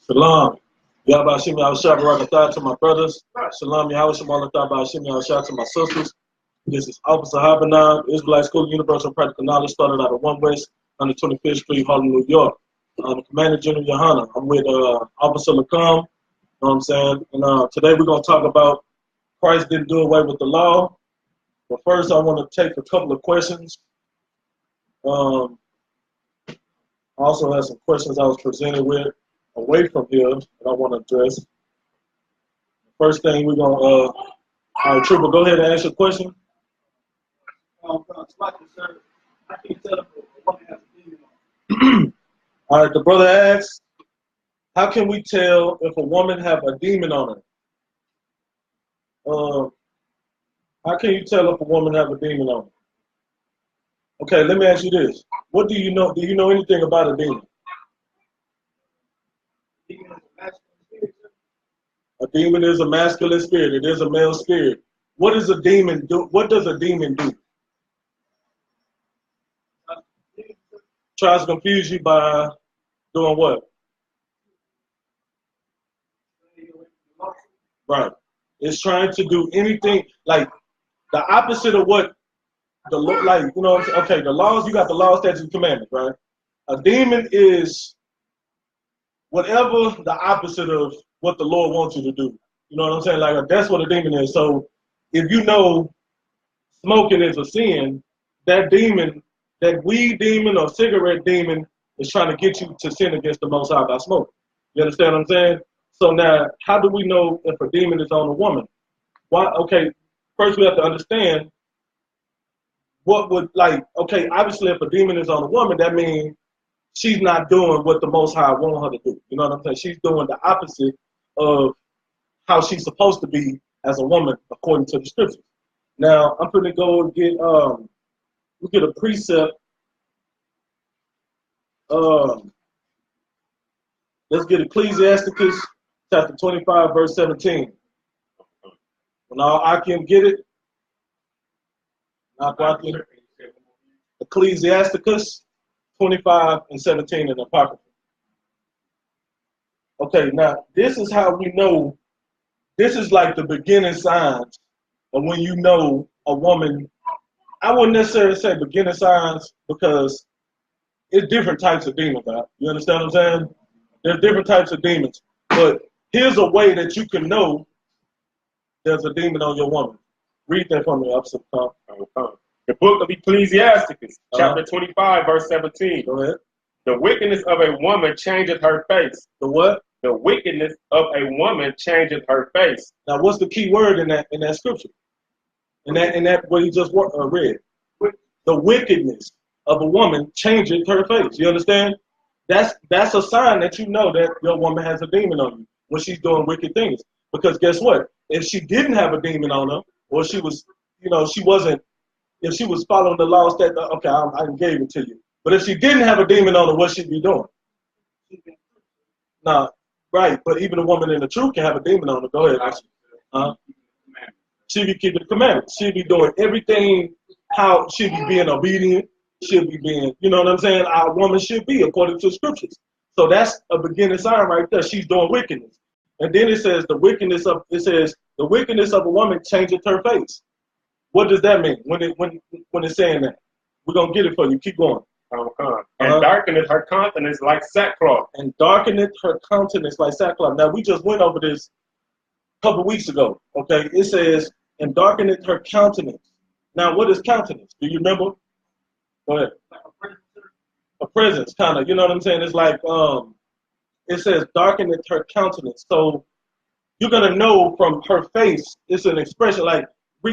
Shalom. Yahweh Barakatah to my brothers. Shalom Yahweh to my sisters. This is Officer Habanan, Israelite School of Universal and Practical Knowledge, started out of 1 West, 125th Street, Harlem, New York. I'm the Commander General YAHANNA. I'm with Officer Lakam. You know what I'm saying? And today we're going to talk about Christ didn't do away with the law. But first, I want to take a couple of questions. I also have some questions I was presented with away from here that I want to address. First thing we're going to, all right, Trooper, go ahead and ask your question. I can't tell if a woman has a demon on. All right, the brother asks, how can we tell if a woman have a demon on her? How can you tell if a woman have a demon on her? Okay, let me ask you this. What do you know? Do you know anything about a demon? A demon is a masculine spirit. It is a male spirit. What does a demon do? What does a demon do? Tries to confuse you by doing what? Right. It's trying to do anything like the opposite of what the like. You know. Okay. The laws. You got the laws, statutes, and commandments. Right. A demon is whatever the opposite of what the Lord wants you to do. You know what I'm saying? Like that's what a demon is. So if you know smoking is a sin, that demon, that weed demon or cigarette demon is trying to get you to sin against the Most High by smoking. You understand what I'm saying? So now, how do we know if a demon is on a woman? Why? Okay, first we have to understand what would okay, obviously if a demon is on a woman, that means she's not doing what the Most High wants her to do. You know what I'm saying? She's doing the opposite of how she's supposed to be as a woman according to the scriptures. Now, I'm going to go and get we get a precept. Let's get Ecclesiasticus chapter 25, verse 17. Now I can get it. Ecclesiasticus 25 and 17 in the Apocrypha. Okay, now this is how we know. This is like the beginning signs of when you know a woman. I wouldn't necessarily say beginning signs because it's different types of demons. Right? You understand what I'm saying? There's different types of demons. But here's a way that you can know there's a demon on your woman. Read that for me, Officer. The book of Ecclesiasticus, chapter 25, verse 17. Go ahead. The wickedness of a woman changeth her face. The what? The wickedness of a woman changeth her face. Now, what's the key word in that scripture? In that what he just read. The wickedness of a woman changeth her face. You understand? That's a sign that you know that your woman has a demon on you when she's doing wicked things. Because guess what? If she didn't have a demon on her, or she was, she wasn't. If she was following the laws that, okay, I gave it to you. But if she didn't have a demon on her, what she'd be doing? Nah, right. But even a woman in the truth can have a demon on her. Go ahead. She'd be keeping the commandments. She'd be doing everything how she'd be being obedient. She'd be being, you know what I'm saying? Our woman should be according to the scriptures. So that's a beginning sign right there. She's doing wickedness. And then it says the wickedness of a woman changeth her face. What does that mean when it's saying that? We're going to get it for you. Keep going. And darkeneth her countenance like sackcloth. And darkeneth her countenance like sackcloth. Now, we just went over this a couple weeks ago. Okay, it says, and darkeneth her countenance. Now, what is countenance? Do you remember? Go ahead. A presence, kind of. You know what I'm saying? It's like, it says darkeneth her countenance. So you're going to know from her face, it's an expression like,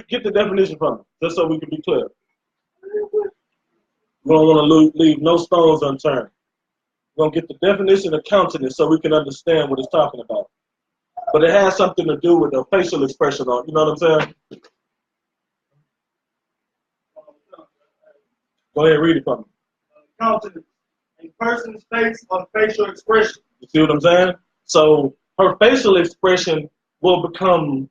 get the definition from it, just so we can be clear. We don't want to leave no stones unturned. We're going to get the definition of countenance so we can understand what it's talking about. But it has something to do with the facial expression on, you know what I'm saying? Go ahead, read it for me. Countenance, a person's face or facial expression. You see what I'm saying? So her facial expression will become,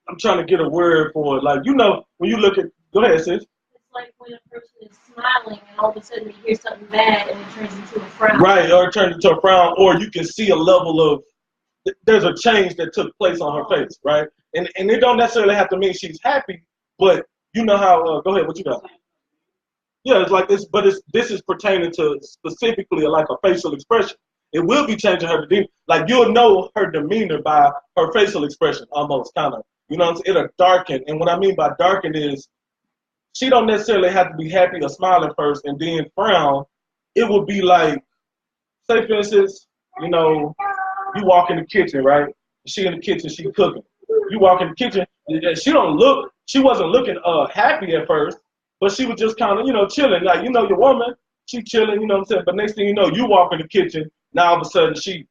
I'm trying to get a word for it. Like, when you look at, go ahead, sis. like when a person is smiling and all of a sudden you hear something bad and it turns into a frown. Right, or it turns into a frown, or you can see a level of, there's a change that took place on her face, right? And it don't necessarily have to mean she's happy, but you know how, go ahead, what you got? Yeah, it's like this, but this is pertaining to specifically like a facial expression. It will be changing her demeanor. Like you'll know her demeanor by her facial expression, almost kind of. You know what I'm saying? It'll darken. And what I mean by darken is she don't necessarily have to be happy or smiling first and then frown. It would be like, say for instance, you know, you walk in the kitchen, right? She in the kitchen, she cooking. You walk in the kitchen, she wasn't looking happy at first, but she was just kind of, you know, chilling. Like, you know, your woman, she chilling, you know what I'm saying? But next thing you know, you walk in the kitchen, now all of a sudden she,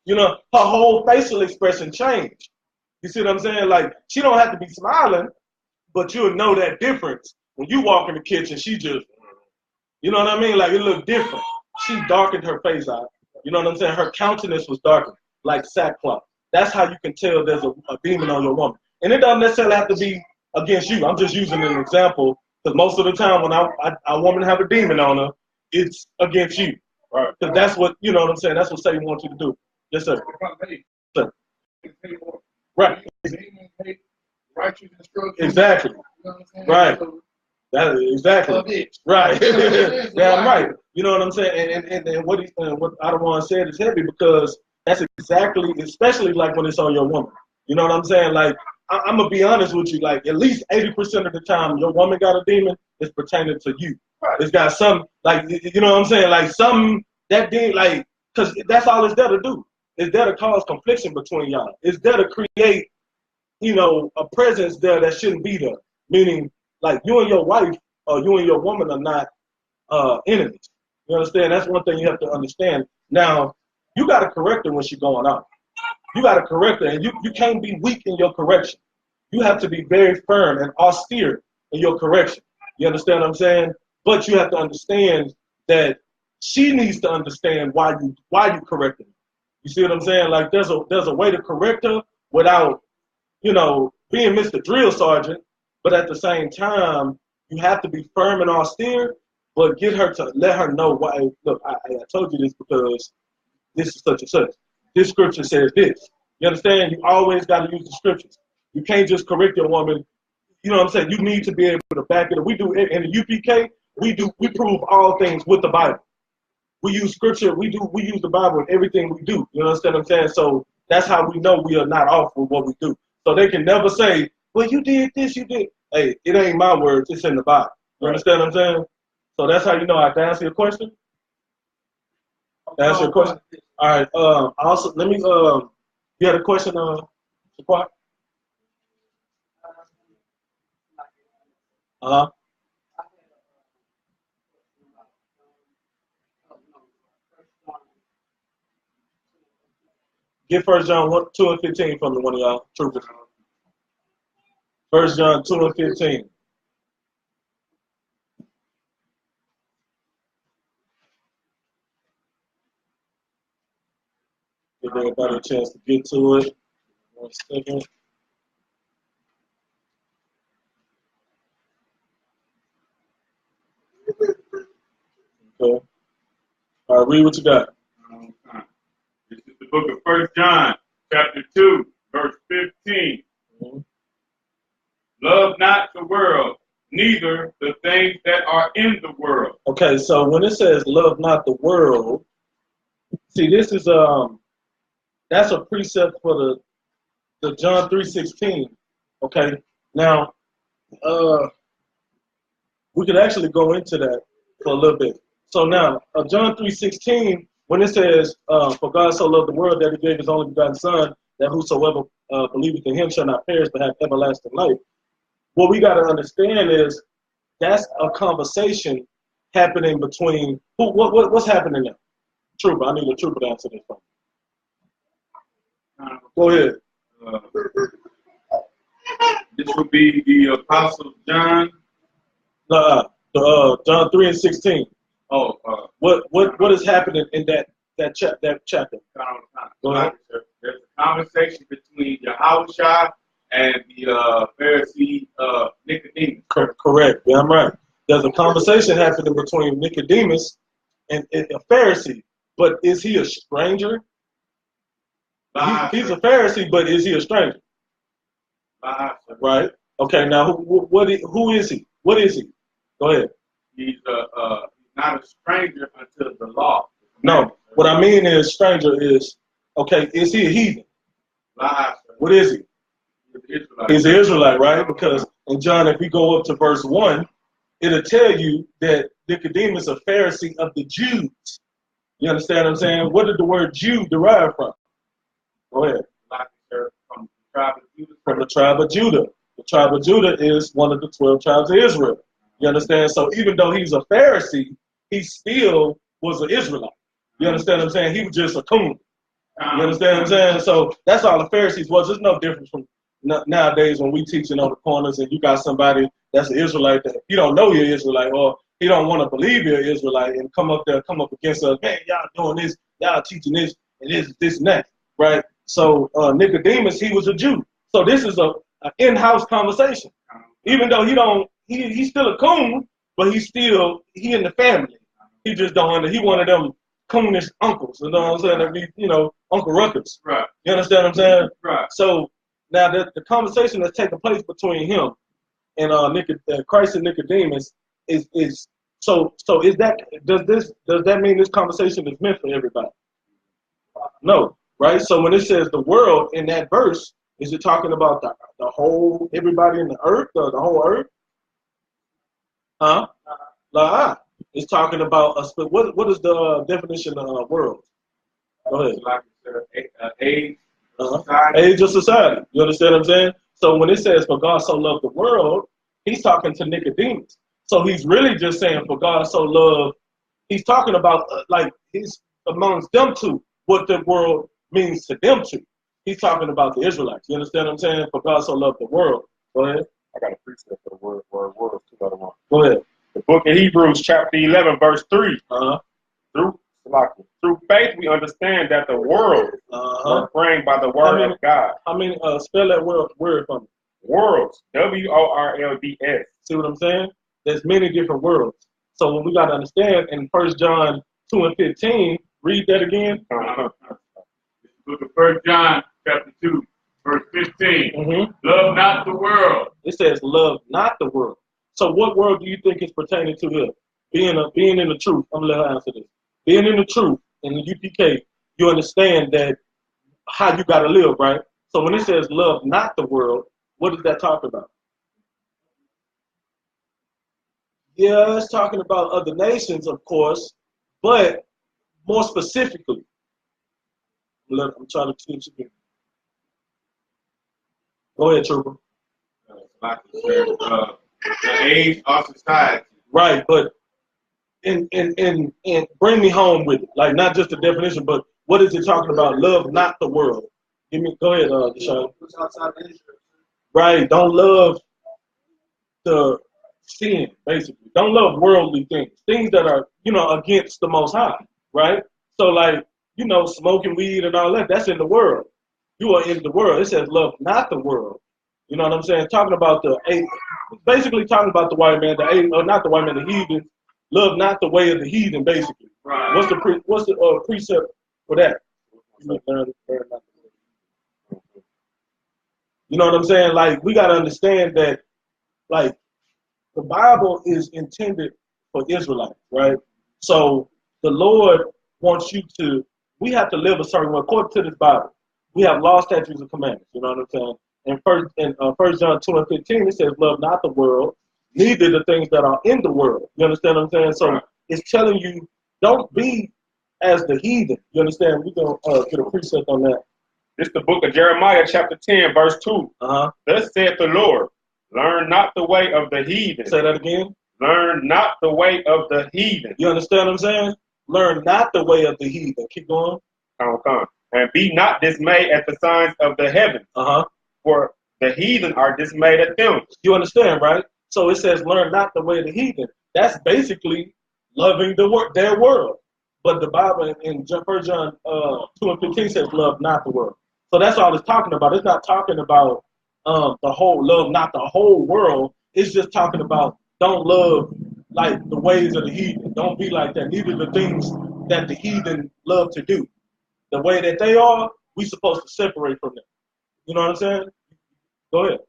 you know, her whole facial expression changed. You see what I'm saying? Like, she don't have to be smiling, but you'll know that difference. When you walk in the kitchen, she just, you know what I mean? Like, it looked different. She darkened her face out. You know what I'm saying? Her countenance was darkened, like sackcloth. That's how you can tell there's a demon on your woman. And it doesn't necessarily have to be against you. I'm just using an example, because most of the time when a woman have a demon on her, it's against you. Right? Because that's what, you know what I'm saying? That's what Satan wants you to do. Yes, sir. Sir. Right. Exactly. Right. That is exactly. Right. Damn right. You know what I'm saying? And what I don't want to say is heavy, because that's exactly, especially like when it's on your woman. You know what I'm saying? Like, I'm going to be honest with you. Like, at least 80% of the time your woman got a demon, it's pertaining to you. It's got some, like, you know what I'm saying? Like, some, that demon, like, because that's all it's there to do. It's there to cause confliction between y'all. It's there to create, you know, a presence there that shouldn't be there. Meaning, like, you and your wife or you and your woman are not enemies. You understand? That's one thing you have to understand. Now, you got to correct her when she's going out. You got to correct her, and you can't be weak in your correction. You have to be very firm and austere in your correction. You understand what I'm saying? But you have to understand that she needs to understand why you correcting her. You see what I'm saying? Like, there's a way to correct her without, you know, being Mr. Drill Sergeant, but at the same time, you have to be firm and austere, but get her to let her know why. Look, I told you this because this is such and such. This scripture says this. You understand? You always got to use the scriptures. You can't just correct your woman. You know what I'm saying? You need to be able to back it up. We do in the UPK. We prove all things with the Bible. We use scripture. We use the Bible in everything we do. You understand what I'm saying? So that's how we know we are not off with what we do. So they can never say, well, you did this, you did. Hey, it ain't my words. It's in the Bible. You understand what I'm saying? So that's how you know I can answer your question. Answer your question. All right. Also, let me. You had a question, Squat? Uh huh. Get 1 John 2 and 15 from one of y'all. Troopers. 1 John 2 and 15. Give everybody a chance to get to it. 1 second. Okay. All right, read what you got. This is the book of 1 John, chapter 2, verse 15. Mm-hmm. Love not the world, neither the things that are in the world. Okay, so when it says love not the world, see, this is that's a precept for the John 3:16. Okay, now we could actually go into that for a little bit. So now John 3:16, when it says, "For God so loved the world that He gave His only begotten Son, that whosoever believeth in Him shall not perish but have everlasting life." What we got to understand is that's a conversation happening between what's happening there? Trooper, I need a trooper to answer this one. Go ahead. This would be the Apostle John. John 3:16. Oh, what is happening in that chapter? Go ahead. There's a conversation between Yahushua and the Pharisee Nicodemus. Correct. Yeah, I'm right. There's a conversation happening between Nicodemus and a Pharisee, but is he a stranger? He's a Pharisee, but is he a stranger? Right. Okay. Now, who is he? What is he? Go ahead. He's not a stranger unto the law. No. What I mean is stranger is, okay, is he a heathen? What is he? He's an Israelite, right? Because in John, if we go up to verse 1, it'll tell you that Nicodemus is a Pharisee of the Jews. You understand what I'm saying? What did the word Jew derive from? Go ahead. From the tribe of Judah. From the tribe of Judah. The tribe of Judah is one of the 12 tribes of Israel. You understand? So even though he's a Pharisee, he still was an Israelite. You understand what I'm saying? He was just a coon. You understand what I'm saying? So that's all the Pharisees was. There's no difference from nowadays when we teaching on the corners and you got somebody that's an Israelite that you don't know you're Israelite or he don't want to believe you're Israelite and come up against us, man, y'all doing this, y'all teaching this and this and that, right? So Nicodemus, he was a Jew. So this is an in-house conversation. Even though he's still a coon, but he in the family. He just don't he one of them coonish uncles, you know what I'm saying? That be, Uncle Ruckus. Right. You understand what I'm saying? Right. So now the conversation that's taking place between him and Christ and Nicodemus is so is that does that mean this conversation is meant for everybody? No, right? So when it says the world in that verse, is it talking about the whole everybody in the earth or the whole earth? Huh? It's talking about what is the definition of world? Go ahead. Age. Age of society. You understand what I'm saying? So when it says, for God so loved the world, he's talking to Nicodemus. So he's really just saying, for God so loved, he's talking about, he's amongst them two, what the world means to them two. He's talking about the Israelites. You understand what I'm saying? For God so loved the world. Go ahead. I got a precept for the word, two other ones. Go ahead. The book of Hebrews, chapter 11, verse 3. Through faith, we understand that the world was framed by the word of God. Spell that word for me. Worlds, W-O-R-L-D-S. See what I'm saying? There's many different worlds. So when we got to understand in 1 John 2 and 15, read that again. Book of 1 John, chapter 2, verse 15. Love not the world. It says, love not the world. So what world do you think is pertaining to here? Being in the truth. I'm going to let her answer this. Being in the truth, in the UPK, you understand that how you got to live, right? So when it says love not the world, what does that talk about? Yeah, it's talking about other nations, of course, but more specifically, I'm trying to teach you. Go ahead, Trooper. The age of society. Right, but and bring me home with it. Like not just the definition, but what is it talking about? Love not the world. Go ahead, Deshaun. Right, don't love the sin, basically. Don't love worldly things that are, against the Most High, right? So like, smoking weed and all that, that's in the world. You are in the world. It says love not the world. You know what I'm saying? Talking about basically talking about the white man, not the white man, the heathen. Love not the way of the heathen, basically. Right. What's the precept for that? You know what I'm saying? Like, we got to understand that, like, the Bible is intended for Israelites, right? So the Lord wants we have to live a certain way. According to this Bible, we have law, statutes, and commandments. You know what I'm saying? And First John 2 and 15, it says, love not the world, neither the things that are in the world. You understand what I'm saying? So it's telling you, don't be as the heathen. You understand? We're going to get a precept on that. This is the book of Jeremiah, chapter 10, verse 2. Thus saith the Lord, learn not the way of the heathen. Say that again. Learn not the way of the heathen. You understand what I'm saying? Learn not the way of the heathen. Keep going. Come. And be not dismayed at the signs of the heavens. For the heathen are dismayed at them. You understand, right? So it says, learn not the way of the heathen. That's basically loving their world. But the Bible in 1 John 2 and 15 says, love not the world. So that's all it's talking about. It's not talking about the whole love, not the whole world. It's just talking about don't love like the ways of the heathen. Don't be like that. Neither the things that the heathen love to do. The way that they are, we supposed to separate from them. You know what I'm saying? Go ahead.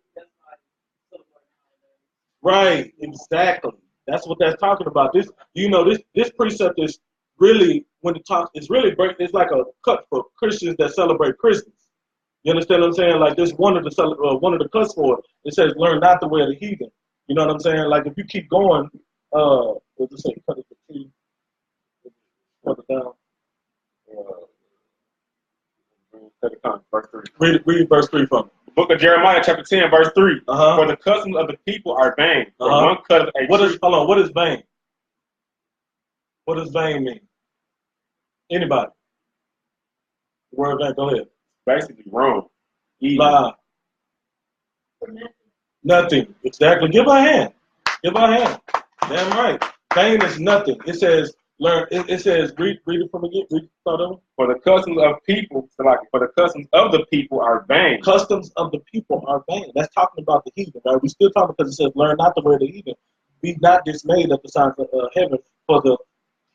Right, exactly. That's what that's talking about. This, this precept is really when it talks. It's really great. It's like a cut for Christians that celebrate Christmas. You understand what I'm saying? Like this one of the cuts for it. It says, "Learn not the way of the heathen." You know what I'm saying? Like if you keep going, what does it say? Cut it to 2, cut it down. Verse 3. Read verse 3 from me. The book of Jeremiah, chapter 10, verse 3. Uh-huh. For the customs of the people are vain. For one cut of a tree. What is vain? What does vain mean? Anybody? The word vain, go ahead. Basically wrong. Lie. Nothing. Exactly. Give her a hand. Give her a hand. Damn right. Vain is nothing. It says, learn. It says, read it from again. Read it. For the customs of people, for the customs of the people are vain. Customs of the people are vain. That's talking about the heathen, right? We still talking because it says, learn not the way of the heathen. Be not dismayed at the signs of heaven, for the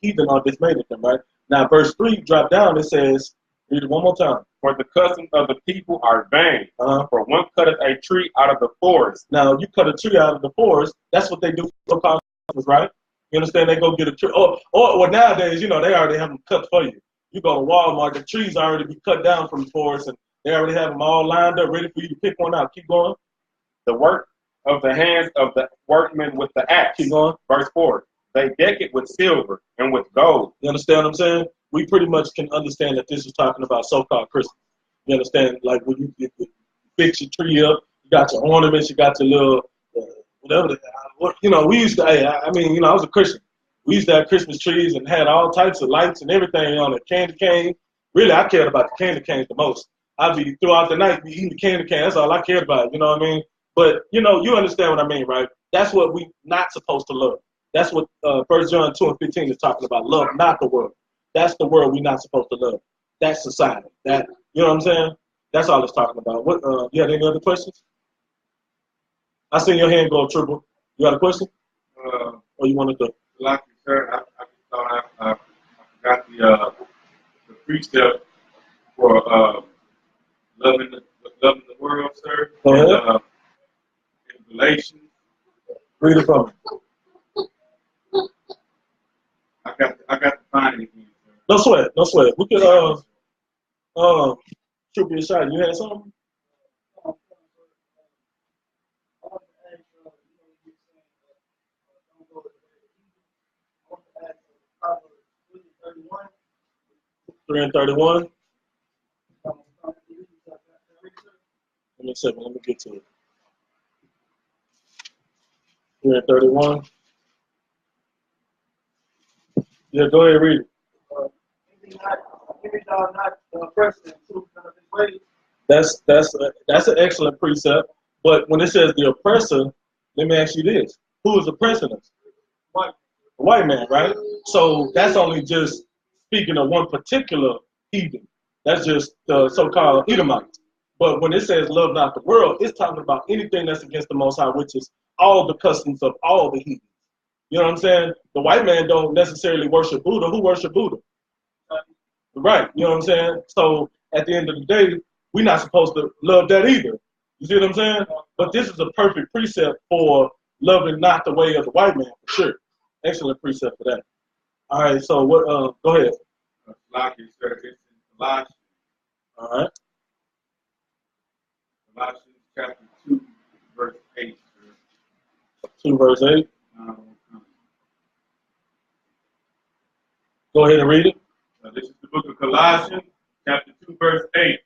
heathen are dismayed at them, right? Now, verse 3, drop down, it says, read it one more time. For the customs of the people are vain. For one cutteth a tree out of the forest. Now, you cut a tree out of the forest, that's what they do for Christmas, right? You understand? They go get a tree. Or nowadays, they already have them cut for you. You go to Walmart, the trees already be cut down from the forest, and they already have them all lined up, ready for you to pick one out. Keep going. The work of the hands of the workmen with the axe. Keep going. Verse 4. They deck it with silver and with gold. You understand what I'm saying? We pretty much can understand that this is talking about so-called Christmas. You understand? Like when you fix your tree up, you got your ornaments, you got your little, whatever. We used to, I was a Christian. We used to have Christmas trees and had all types of lights and everything on it. Candy cane. Really, I cared about the candy canes the most. I'd be throughout the night be eating the candy cane. That's all I cared about. You know what I mean? But, you understand what I mean, right? That's what we not supposed to love. That's what 1 John 2 and 15 is talking about. Love not the world. That's the world we're not supposed to love. That's society. You know what I'm saying? That's all it's talking about. What? You had any other questions? I seen your hand go triple. You got a question? Or you wanted to? Like you, sir, I just thought I forgot the precept for loving the world, sir. Go ahead. In Galatians. Read it from me. I got to find it again, sir. No sweat. We could shoot me a shot. You had something? Three and 31. Let me get to it. 3 and 31. Yeah, go ahead, read it. That's an excellent precept. But when it says the oppressor, let me ask you this: who is oppressing us? The white man, right? So that's only just speaking of one particular heathen. That's just the so-called Edomites. But when it says love not the world, it's talking about anything that's against the Most High, which is all the customs of all the heathens. You know what I'm saying? The white man don't necessarily worship Buddha. Who worship Buddha? Right. You know what I'm saying? So at the end of the day, we're not supposed to love that either. You see what I'm saying? But this is a perfect precept for loving not the way of the white man, for sure. Excellent precept for that. All right. So what? Go ahead. Like you, sir, it's in Colossians. All right. Colossians chapter 2, verse 8, sir. 2 verse 8. Go ahead and read it. This is the book of Colossians, chapter 2, verse 8.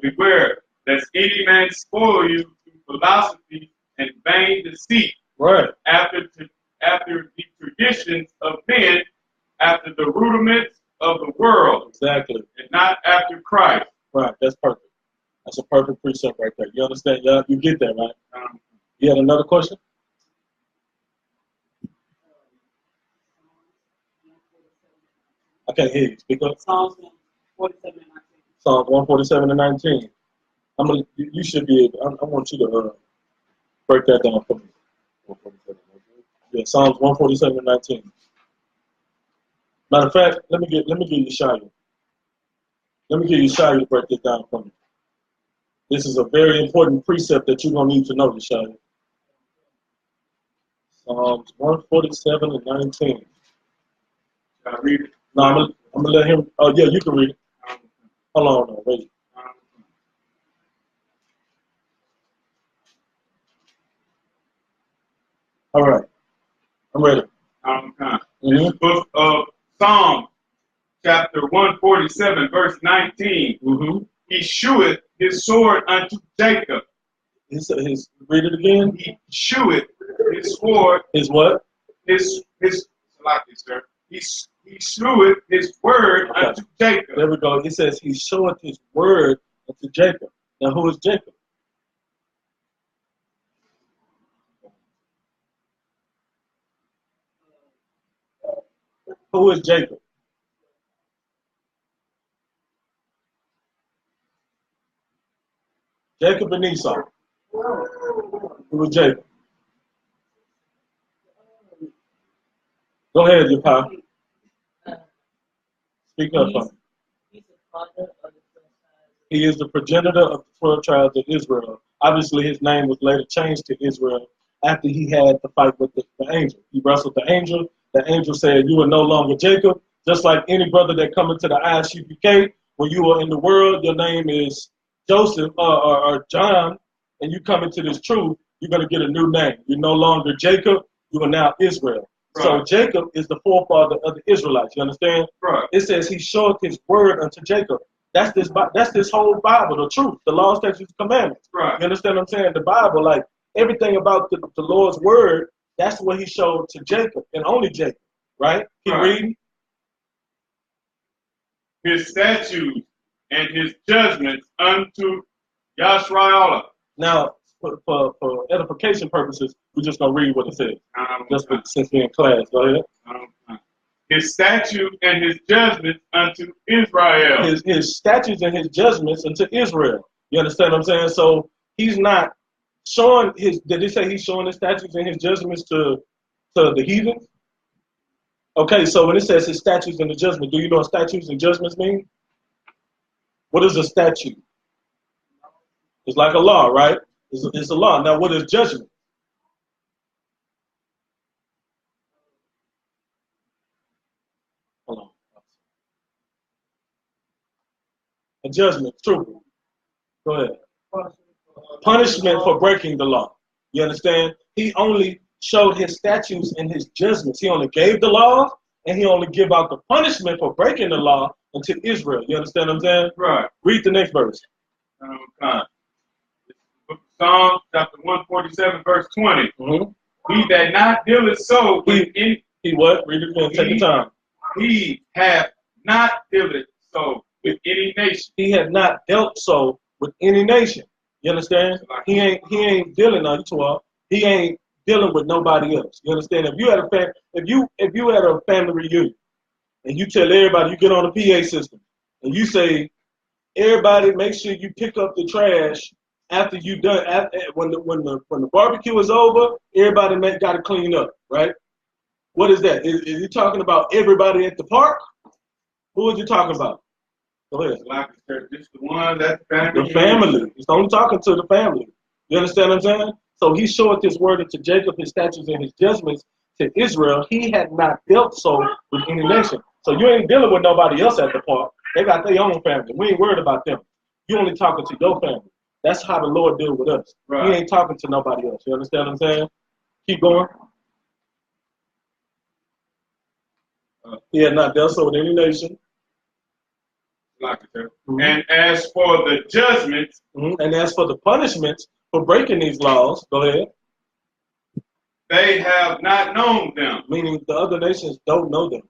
Beware, lest any man spoil you through philosophy and vain deceit, Right. after the traditions of men, after the rudiments of the world, Exactly. and not after Christ. Right. That's perfect. That's a perfect precept right there. You understand? Yeah, you get that, right? You had another question? I can't hear you. Speak up. Psalms 147 and 19. Psalms 147 and 19. You should be able. I want you to break that down for me. 147. Yeah, Psalms 147:19. Matter of fact, let me get you Shia. Let me get you Shia to break this down for me. This is a very important precept that you're gonna need to know, Shia. Psalms 147:19. Shall I read it? No, I'm gonna let him. Oh yeah, you can read it. Hold on, no, wait. All right, I'm ready. This book of Psalms, chapter 147, verse 19. He sheweth his sword unto Jacob. Read it again. He sheweth his sword. His what? His like this, sir. He sleweth his word unto Jacob. There we go. It says he showeth his word unto Jacob. Now who is Jacob? Who is Jacob? Jacob and Esau. Who is Jacob? Go ahead, your pop. Speak up, son. He is the progenitor of the 12 tribes of Israel. Obviously, his name was later changed to Israel after he had to fight with the angel. He wrestled the angel. The angel said, "You are no longer Jacob." Just like any brother that come into the I.S.U.P.K, when you are in the world, your name is Joseph or John, and you come into this truth, you're going to get a new name. You're no longer Jacob. You are now Israel. Right. So Jacob is the forefather of the Israelites. You understand? Right. It says he showed his word unto Jacob. That's this whole Bible, the truth, the law, statutes, commandments. Right. You understand what I'm saying? The Bible, like everything about the Lord's word, that's what he showed to Jacob and only Jacob. Right? Keep reading. His statutes and his judgments unto Yisrael. Now, for edification purposes, we're just going to read what it says. Just since we're in class. Go ahead. His statutes and his judgments unto Israel. His statutes and his judgments unto Israel. You understand what I'm saying? So he's not showing did he say he's showing his statutes and his judgments to the heathens? Okay, so when it says his statutes and the judgment, do you know what statutes and judgments mean? What is a statute? It's like a law, right? It's a law. Now, what is judgment? Hold on. A judgment, true. Go ahead. Punishment for breaking the law. You understand? He only showed his statutes and his judgments. He only gave the laws, and he only give out the punishment for breaking the law unto Israel. You understand what I'm saying? Right. Read the next verse. Psalm chapter 147, verse 20. He that not dealeth so with any... He what? Read it again. Take your time. He hath not dealt so with any nation. He had not dealt so with any nation. You understand? He ain't dealing on you 12. He ain't dealing with nobody else. You understand? If you had a family reunion and you tell everybody, you get on the PA system and you say, everybody make sure you pick up the trash after you done. When the barbecue is over, everybody got to clean up, right? What is that? Is you talking about everybody at the park? Who are you talking about? Go ahead. Just the one that's family. The family. He's only talking to the family. You understand what I'm saying? So he showed his word unto Jacob, his statutes and his judgments to Israel. He had not dealt so with any nation. So you ain't dealing with nobody else at the park. They got their own family. We ain't worried about them. You only talking to your family. That's how the Lord deals with us. Right. He ain't talking to nobody else. You understand what I'm saying? Keep going. He had not dealt so with any nation. And as for the judgments, and as for the punishments for breaking these laws, go ahead. They have not known them. Meaning the other nations don't know them.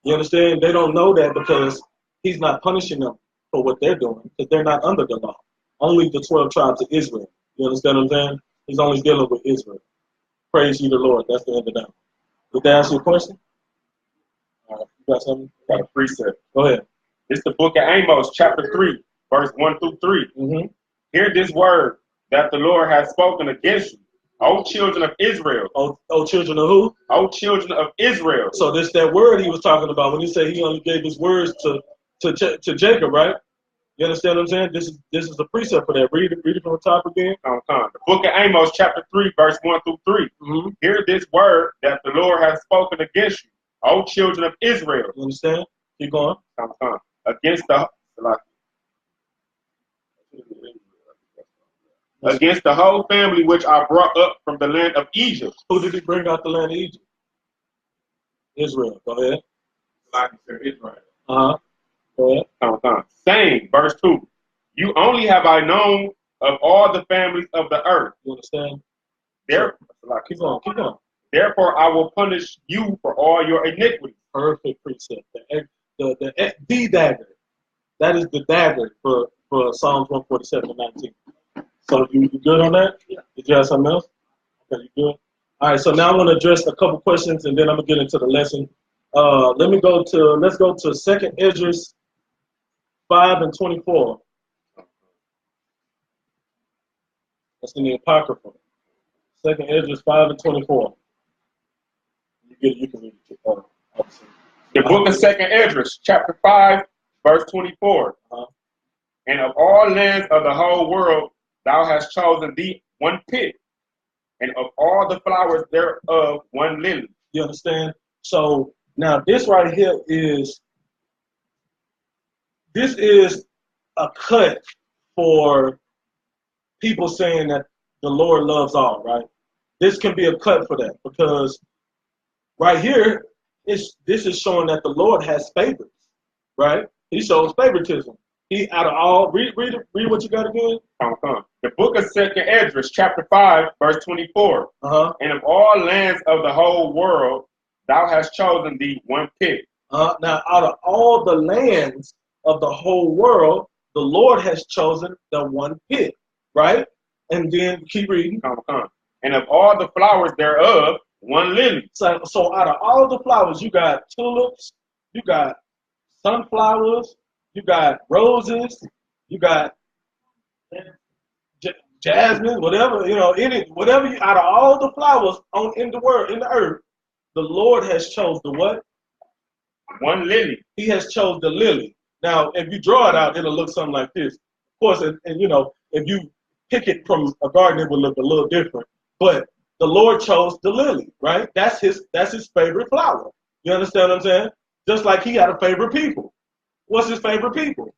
You understand? They don't know that because he's not punishing them for what they're doing because they're not under the law. Only the 12 tribes of Israel. You understand what I'm saying? He's only dealing with Israel. Praise you, the Lord. That's the end of that. Did that answer your question? All right. You got something? Got a precept. Go ahead. It's the book of Amos, chapter 3, verse 1 through 3. Hear this word that the Lord has spoken against you, O children of Israel. O children of who? O children of Israel. So this that word he was talking about when he said he only gave his words to Jacob, right? You understand what I'm saying? This is a precept for that. Read it from the top again. The book of Amos, chapter 3, verse 1 through 3. Mm-hmm. Hear this word that the Lord has spoken against you, O children of Israel. You understand? Keep going. Against the whole family which I brought up from the land of Egypt. Who did he bring out the land of Egypt? Israel. Go ahead. Israel. Go ahead. Saying, verse 2, you only have I known of all the families of the earth. You understand? Keep going. Therefore I will punish you for all your iniquities. Perfect precept. The dagger. That is the dagger for Psalms 147 and 19. So you good on that? Yeah. Did you have something else? Okay, you good? All right, so now I'm going to address a couple questions, and then I'm going to get into the lesson. Let's go to 2nd Esdras 5 and 24. That's in the Apocrypha. 2nd Esdras 5 and 24. You can read it. The book of 2nd Esdras, chapter 5, verse 24. And of all lands of the whole world, thou hast chosen thee one pit, and of all the flowers thereof one lily. You understand? So now this right here is a cut for people saying that the Lord loves all, right? This can be a cut for that because right here this is showing that the Lord has favorites, right? He shows favoritism. He out of all read what you got again. The book of 2nd Esdras, chapter 5, verse 24. And of all lands of the whole world, thou hast chosen thee one pit. Now, out of all the lands of the whole world, the Lord has chosen the one pit, right? And then keep reading. And of all the flowers thereof, one lily. So out of all the flowers, you got tulips, you got sunflowers, you got roses, you got jasmine, whatever, whatever out of all the flowers in the world, in the earth, the Lord has chose the what? One lily. He has chose the lily. Now, if you draw it out, it'll look something like this. Of course, and if you pick it from a garden, it will look a little different. But the Lord chose the lily, right? That's his favorite flower. You understand what I'm saying? Just like he had a favorite people. What's his favorite people?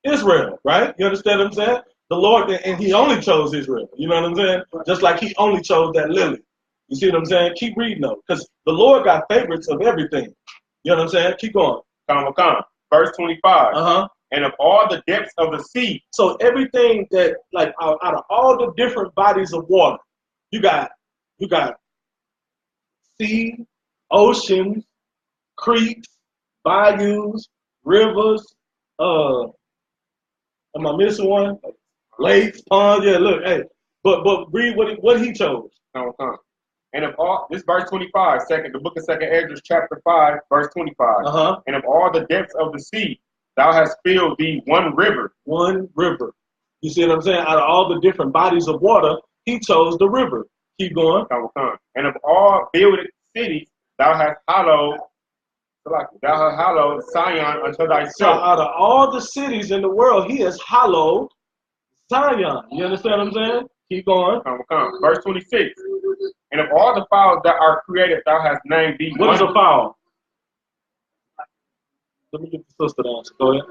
Israel, right? You understand what I'm saying? The Lord, and he only chose Israel. You know what I'm saying? Just like he only chose that lily. You see what I'm saying? Keep reading though, because the Lord got favorites of everything. You know what I'm saying? Keep going. Verse 25. And of all the depths of the sea. So everything that, like, out of all the different bodies of water, you got sea, oceans, creeks, bayous, rivers. Am I missing one? Lakes, ponds. Yeah, look, hey. But read what he chose. And of all, this verse 25, the book of 2nd Esdras, chapter 5, verse 25. And of all the depths of the sea, thou hast filled thee one river. One river. You see what I'm saying? Out of all the different bodies of water, he chose the river. Keep going. And of all builded cities, thou hast hallowed Zion unto thyself. So out of all the cities in the world, he has hallowed Zion. You understand what I'm saying? Keep going. Verse 26. And of all the fowls that are created, thou hast named thee. What is a fowl? Let me get the sister to answer. Go ahead.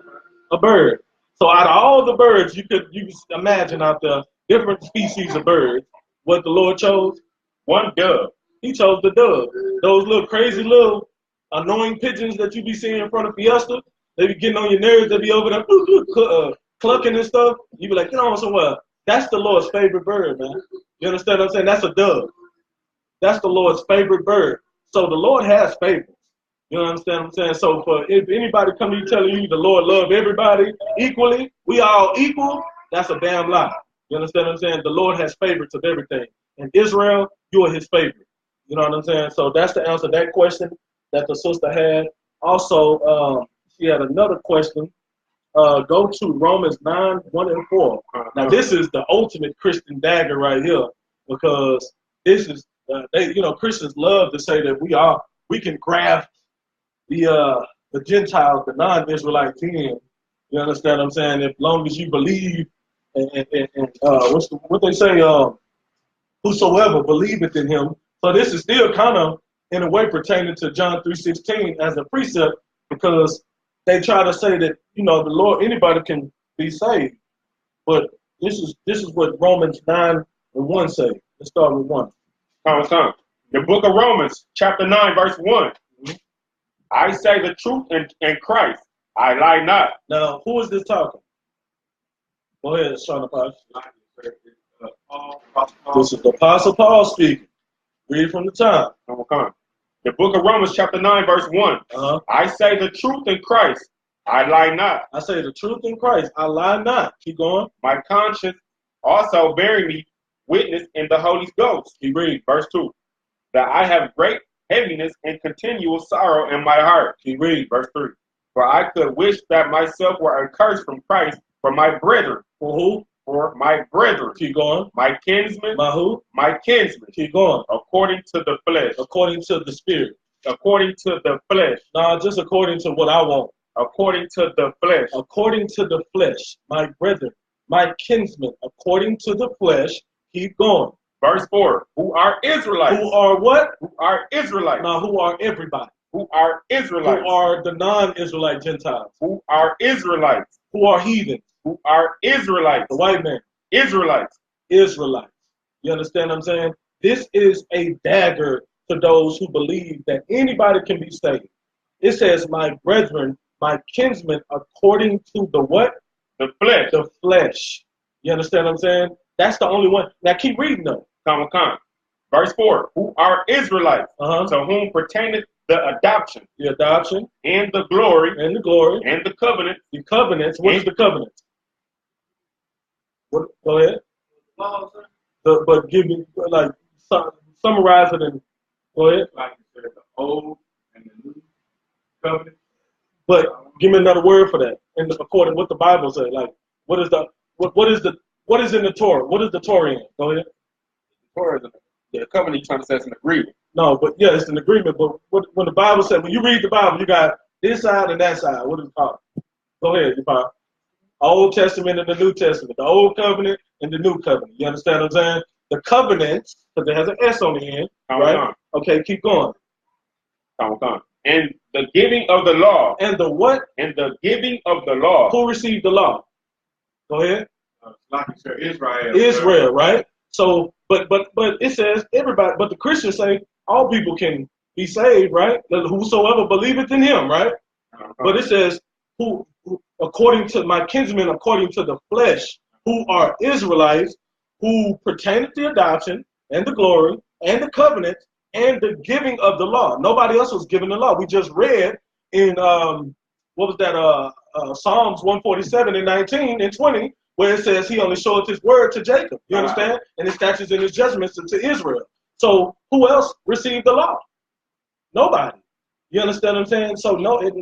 A bird. So out of all the birds, you can imagine out there different species of birds. What the Lord chose? One dove. He chose the dove. Those little crazy little annoying pigeons that you be seeing in front of Fiesta, they be getting on your nerves. They be over there clucking and stuff. You be like, get on somewhere. That's the Lord's favorite bird, man. You understand what I'm saying? That's a dove. That's the Lord's favorite bird. So the Lord has favorites. You understand what I'm saying? So if anybody come to you telling you the Lord love everybody equally, we all equal, that's a damn lie. You understand what I'm saying? The Lord has favorites of everything. In Israel, you are his favorite. You know what I'm saying? So that's the answer to that question that the sister had. Also, she had another question. go to Romans 9:1-4. Now this is the ultimate Christian dagger right here, because this is Christians love to say that we can graft the Gentiles, the non-Israelites in. You understand what I'm saying? As long as you believe and what they say, whosoever believeth in him. So this is still kind of in a way pertaining to John 3:16 as a precept, because they try to say that the Lord, anybody can be saved, but this is what Romans 9:1 say. Let's start with 1. Come. The book of Romans, chapter 9, verse 1. I say the truth in Christ. I lie not. Now, who is this talking? Go ahead, Sean Apostle. This is the Apostle Paul speaking. Read from the top. Come. The book of Romans, chapter 9, verse 1. I say the truth in Christ. I lie not. I say the truth in Christ. I lie not. Keep going. My conscience also bearing me witness in the Holy Ghost. Keep reading. Verse 2. That I have great heaviness and continual sorrow in my heart. Keep reading. Verse 3. For I could wish that myself were accursed from Christ for my brethren. For who? For my brethren. Keep going. My kinsmen. My who? My kinsmen. Keep going. According to the flesh. According to the spirit. According to the flesh. No, just according to what I want. According to the flesh. According to the flesh. My brethren. My kinsmen. According to the flesh. Keep going. Verse 4. Who are Israelites. Who are what? Who are Israelites. Now, who are everybody? Who are Israelites. Who are the non-Israelite Gentiles. Who are Israelites. Who are heathens. Who are Israelites. The white man. Israelites. Israelites. You understand what I'm saying? This is a dagger to those who believe that anybody can be saved. It says, my brethren, my kinsmen, according to the what? The flesh. The flesh. You understand what I'm saying? That's the only one. Now keep reading though. Come. Verse 4. Who are Israelites, to whom pertaineth the adoption. The adoption. And the glory. And the glory. And the covenant. The covenants. What is the covenant? What? Go ahead. But give me, summarize it and go ahead. Like you said, the old and the new covenant. But give me another word for that. And according to what the Bible says, like what is in the Torah? What is the Torah in? Go ahead. The Torah is the covenant you're trying to say is an agreement. No, but yeah, it's an agreement. But when the Bible says, when you read the Bible, you got this side and that side. What is it called? Go ahead, you pop. Old Testament and the New Testament. The Old Covenant and the New Covenant. You understand what I'm saying? The covenants, because it has an S on the end, right? Okay, keep going. Come. And the giving of the law. And the what? And the giving of the law. Who received the law? Go ahead. Like you said, Israel. Israel, right? So, but it says everybody, but the Christians say all people can be saved, right? Whosoever believeth in him, right? But it says, who according to my kinsmen, according to the flesh, who are Israelites, who pertain to the adoption and the glory and the covenant and the giving of the law. Nobody else was given the law. We just read in Psalms 147 and 19 and 20, where it says he only showed his word to Jacob. You understand? And his statutes and his judgments to Israel. So who else received the law? Nobody. You understand what I'm saying?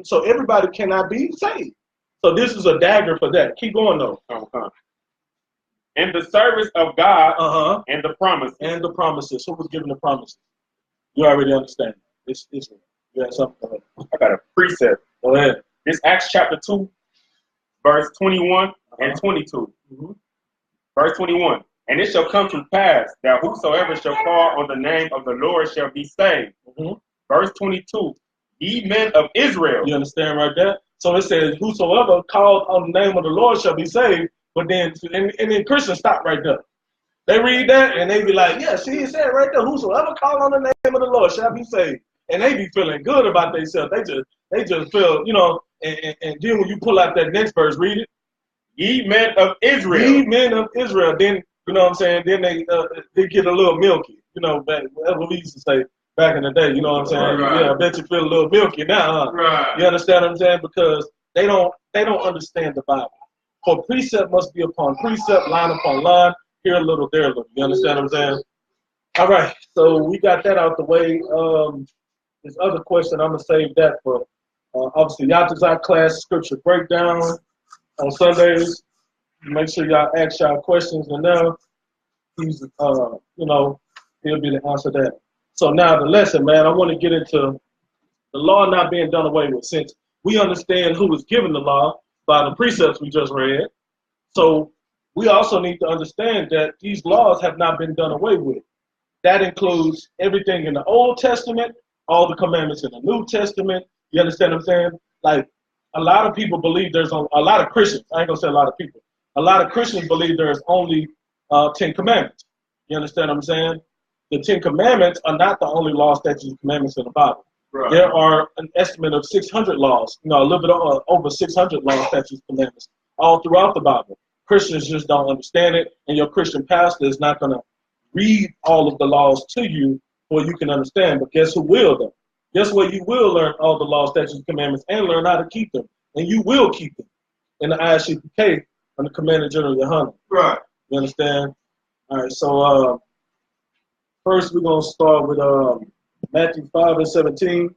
So everybody cannot be saved. So this is a dagger for that. Keep going though. In the service of God and the promises. And the promises. Who was given the promises? You already understand. It's Israel. You have something. I got a precept. Go ahead. This Acts chapter 2, verse 21 and 22. Verse 21. And it shall come to pass that whosoever shall call on the name of the Lord shall be saved. Verse 22. Ye men of Israel. You understand right there? So it says, whosoever called on the name of the Lord shall be saved. But then, and then Christians stop right there. They read that and they be like, yeah, see, it said right there, whosoever called on the name of the Lord shall be saved. And they be feeling good about themselves. They just feel, and then when you pull out that next verse, read it. Ye men of Israel. Ye men of Israel. Then, you know what I'm saying? Then they get a little milky. Back, what we used to say back in the day, you know what I'm saying? Right. Yeah, I bet you feel a little milky now, huh? Right. You understand what I'm saying? Because they don't understand the Bible. For precept must be upon precept, line upon line, here a little, there a little. You understand what I'm saying? All right, so we got that out the way. This other question, I'm going to save that for, obviously, Yahtazak class scripture breakdown. on Sundays. Make sure y'all ask y'all questions, and now he's, you know, he'll be to answer that. So now the lesson, man, I want to get into the law not being done away with, since we understand who was given the law by the precepts we just read. So we also need to understand that these laws have not been done away with. That includes everything in the Old Testament, all the commandments in the New Testament. You understand what I'm saying? Like, a lot of people believe there's a lot of Christians. I ain't gonna say a lot of people. A lot of Christians believe there's only 10 commandments. You understand what I'm saying? The 10 commandments are not the only law, statutes, and commandments in the Bible. Right. There are an estimate of 600 laws, you know, a little bit over 600 laws, statutes, and commandments all throughout the Bible. Christians just don't understand it, and your Christian pastor is not going to read all of the laws to you where you can understand. But guess who will, though? Guess what? You will learn all the laws, statutes, and commandments and learn how to keep them. And you will keep them in the I.S.U.P.K. on the Commander General YAHANNA. Right. You understand? All right, so first we're going to start with Matthew 5:17.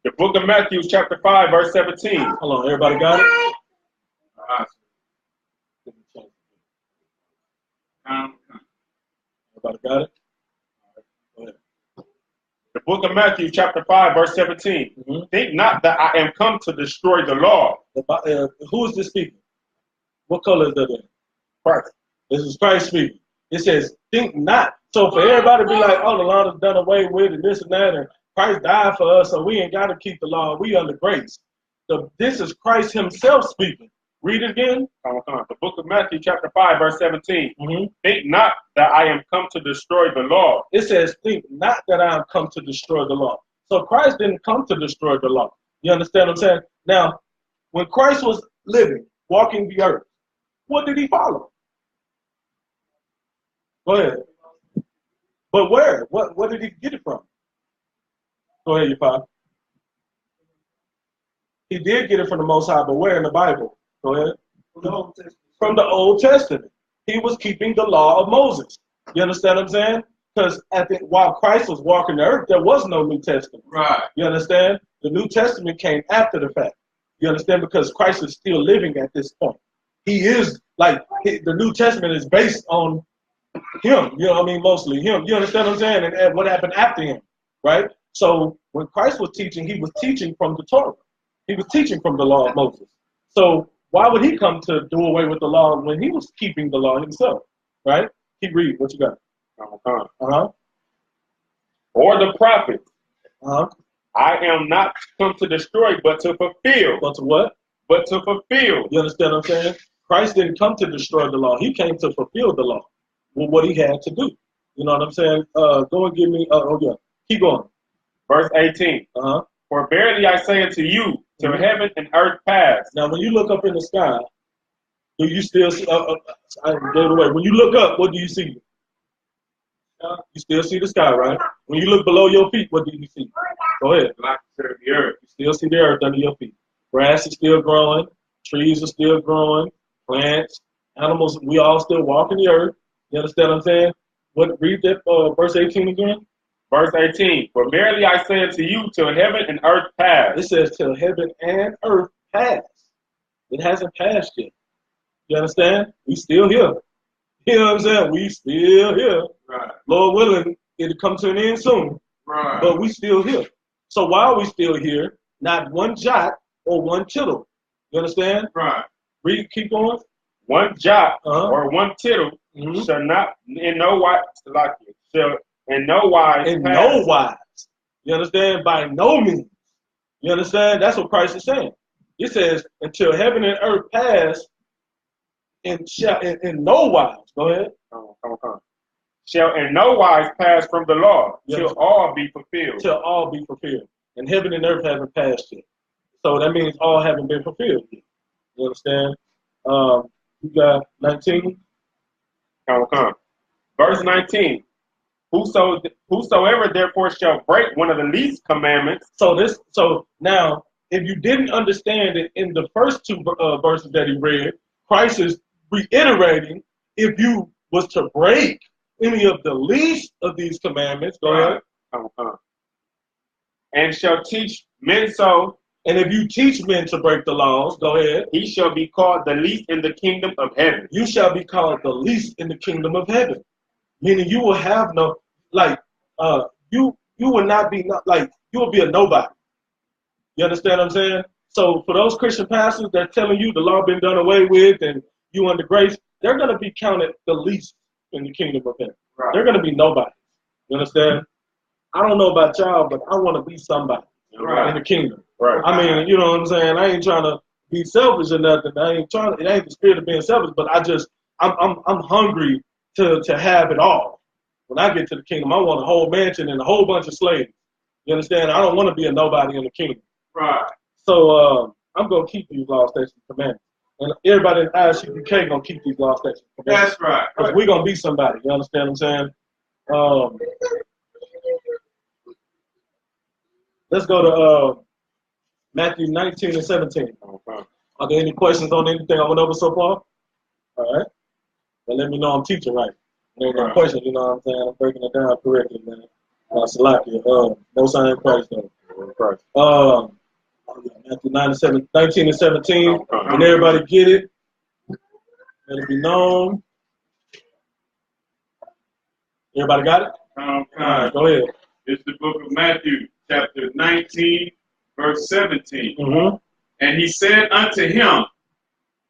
The book of Matthew, chapter 5, verse 17. Hold on, everybody got it? Everybody got it? Go ahead. The book of Matthew, chapter 5, verse 17. Mm-hmm. Think not that I am come to destroy the law. Who is this speaking? What color is that in? Christ. This is Christ speaking. It says, think not. So for everybody to be like, oh, the law is done away with and this and that, and Christ died for us, so we ain't got to keep the law. We under grace. This is Christ himself speaking. Read it again. The book of Matthew, chapter 5, verse 17. Mm-hmm. Think not that I am come to destroy the law. It says, think not that I am come to destroy the law. So Christ didn't come to destroy the law. You understand what I'm saying? Now, when Christ was living, walking the earth, what did he follow? Go ahead. But where? What did he get it from? Go ahead, you father. He did get it from the Most High, but where in the Bible? Go ahead. From the Old Testament. He was keeping the law of Moses. You understand what I'm saying? Because while Christ was walking the earth, there was no New Testament. Right. You understand? The New Testament came after the fact. You understand? Because Christ is still living at this point. He is, like, the New Testament is based on him. You know what I mean? Mostly him. You understand what I'm saying? And what happened after him, right? So when Christ was teaching, he was teaching from the Torah. He was teaching from the law of Moses. So why would he come to do away with the law when he was keeping the law himself, right? Keep reading. What you got? Or the prophet. I am not come to destroy, but to fulfill. But to what? But to fulfill. You understand what I'm saying? Christ didn't come to destroy the law. He came to fulfill the law with what he had to do. You know what I'm saying? Go and give me, keep going. Verse 18. For verily I say unto you, till heaven and earth pass. Now, when you look up in the sky, do you still see, I gave it away. When you look up, what do you see? You still see the sky, right? When you look below your feet, what do you see? Go ahead. The earth. You still see the earth under your feet. Grass is still growing. Trees are still growing. Plants, animals, we all still walking the earth. You understand what I'm saying? Read that verse 18 again. Verse 18. For verily I say unto you, till heaven and earth pass. It says till heaven and earth pass. It hasn't passed yet. You understand? We still here. You know what I'm saying? We still here. Right. Lord willing, it'll come to an end soon. Right. But we still here. So why are we still here? Not one jot or one tittle. You understand? Right. Read, keep going. One jot or one tittle shall not in no wise shall in no wise. In no wise. You understand? By no means. You understand? That's what Christ is saying. He says, until heaven and earth pass, in no wise. Go ahead. Shall in no wise pass from the law. Yes. Till all be fulfilled. Till all be fulfilled. And heaven and earth haven't passed yet. So that means all haven't been fulfilled yet. You understand? You got 19. Verse 19. Whosoever therefore shall break one of the least commandments. So now, if you didn't understand it in the first two verses that he read, Christ is reiterating, if you was to break any of the least of these commandments, go ahead. And shall teach men so, And if you teach men to break the laws, go ahead. he shall be called the least in the kingdom of heaven. You shall be called the least in the kingdom of heaven. Meaning you will have no, like, you will not be, like, you will be a nobody. You understand what I'm saying? So for those Christian pastors that telling you the law been done away with and you under grace, they're going to be counted the least in the kingdom of heaven. Right. They're going to be nobody. You understand? I don't know about y'all, but I want to be somebody in the kingdom. Right. I mean, you know what I'm saying? I ain't trying to be selfish or nothing. It ain't the spirit of being selfish, but I'm hungry to have it all. When I get to the kingdom, I want a whole mansion and a whole bunch of slaves. You understand? I don't want to be a nobody in the kingdom. Right. So I'm going to keep these laws, statutes, and commandments. And everybody in I.S.U.P.K. going to keep these laws, statutes, and commandments. That's right. Because we're going to be somebody. You understand what I'm saying? Let's go to Matthew 19 and 17. Okay. Are there any questions on anything I went over so far? All right. Well, let me know I'm teaching right. There ain't no question, you know what I'm saying? I'm breaking it down correctly, man. Salakia. No sign in Christ, though. Matthew 19 and 17. Can everybody get it? Let it be known. Everybody got it? All right, go ahead. It's the book of Matthew, chapter 19, verse 17. Mm-hmm. And he said unto him,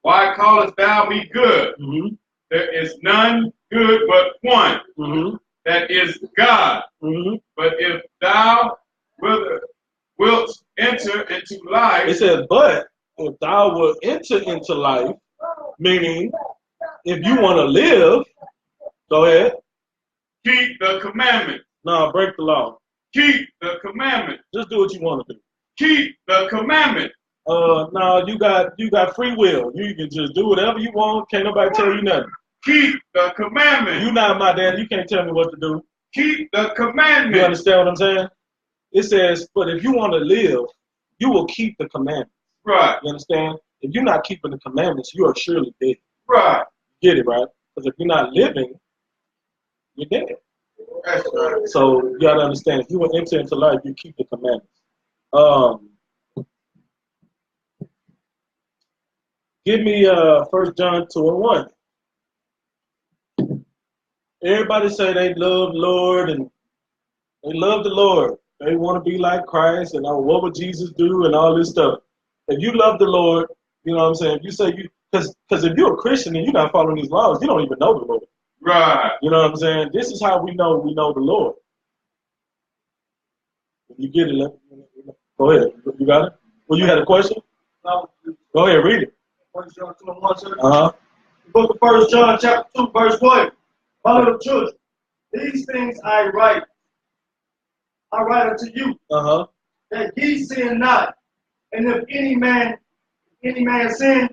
Why callest thou me good? Mm-hmm. There is none good but one, Mm-hmm. that is God. Mm-hmm. But if thou wilt enter into life, It says, but if thou wilt enter into life, meaning if you want to live, go ahead. keep the commandments. No, break the law. Keep the commandments. Just do what you want to do. Keep the commandments. No, you got free will. You can just do whatever you want. Can't nobody tell you nothing. Keep the commandments. You not my daddy. You can't tell me what to do. Keep the commandments. You understand what I'm saying? It says, but if you want to live, you will keep the commandments. Right. You understand? If you're not keeping the commandments, you are surely dead. Right. Get it, right? Because if you're not living, you're dead. That's right. So you got to understand, if you will enter into life, you keep the commandments. Give me 1 John 2 and 1. Everybody say they love the Lord and they love the Lord. They want to be like Christ and what would Jesus do and all this stuff. If you love the Lord, you know what I'm saying? If you say because if you're a Christian and you're not following these laws, you don't even know the Lord. Right. You know what I'm saying? This is how we know the Lord. If you get it, go ahead. You got it? Well, you had a question? No. Go ahead, read it. 1 John 2 and 1, sir. Uh-huh. The book of 1 John, chapter 2, verse 1. My little children, these things I write unto you, Uh-huh. that ye sin not. And if any man sin,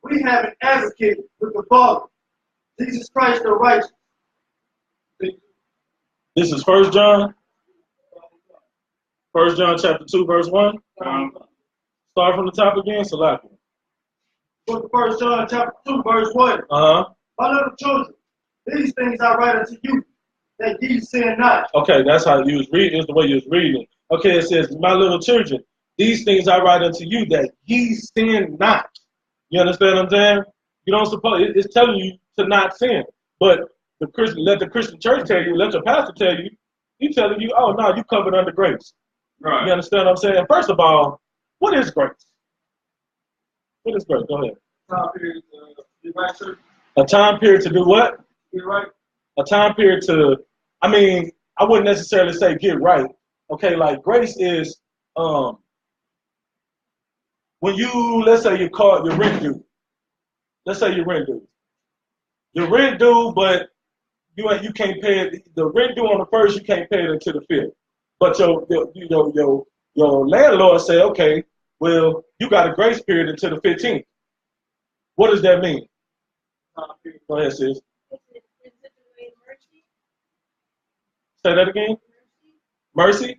we have an advocate with the Father, Jesus Christ the righteous. This is 1 John. 1 John chapter 2, verse 1. Start from the top again, Salakia. Book of 1 John, chapter 2, verse 1. Uh-huh. My little children, these things I write unto you, that ye sin not. Okay, that's how you was reading. It's the way you was reading. Okay, it says, my little children, these things I write unto you, that ye sin not. You understand what I'm saying? You don't suppose it's telling you to not sin. But let the Christian church tell you, let your pastor tell you, he's telling you, oh no, you covered under grace. Right. You understand what I'm saying? First of all, what is grace? What is grace? Go ahead. Time period to be right, sir. A time period to do what? Be right. A time period to, I wouldn't necessarily say get right. Okay, like grace is when you, let's say your rent due. Let's say your rent due. Your rent due, but you can't pay it. The rent due on the 1st, you can't pay it until the 5th. But your landlord say, okay, well, you got a grace period until the 15th. What does that mean? Go ahead, sis. Say that again. Mercy?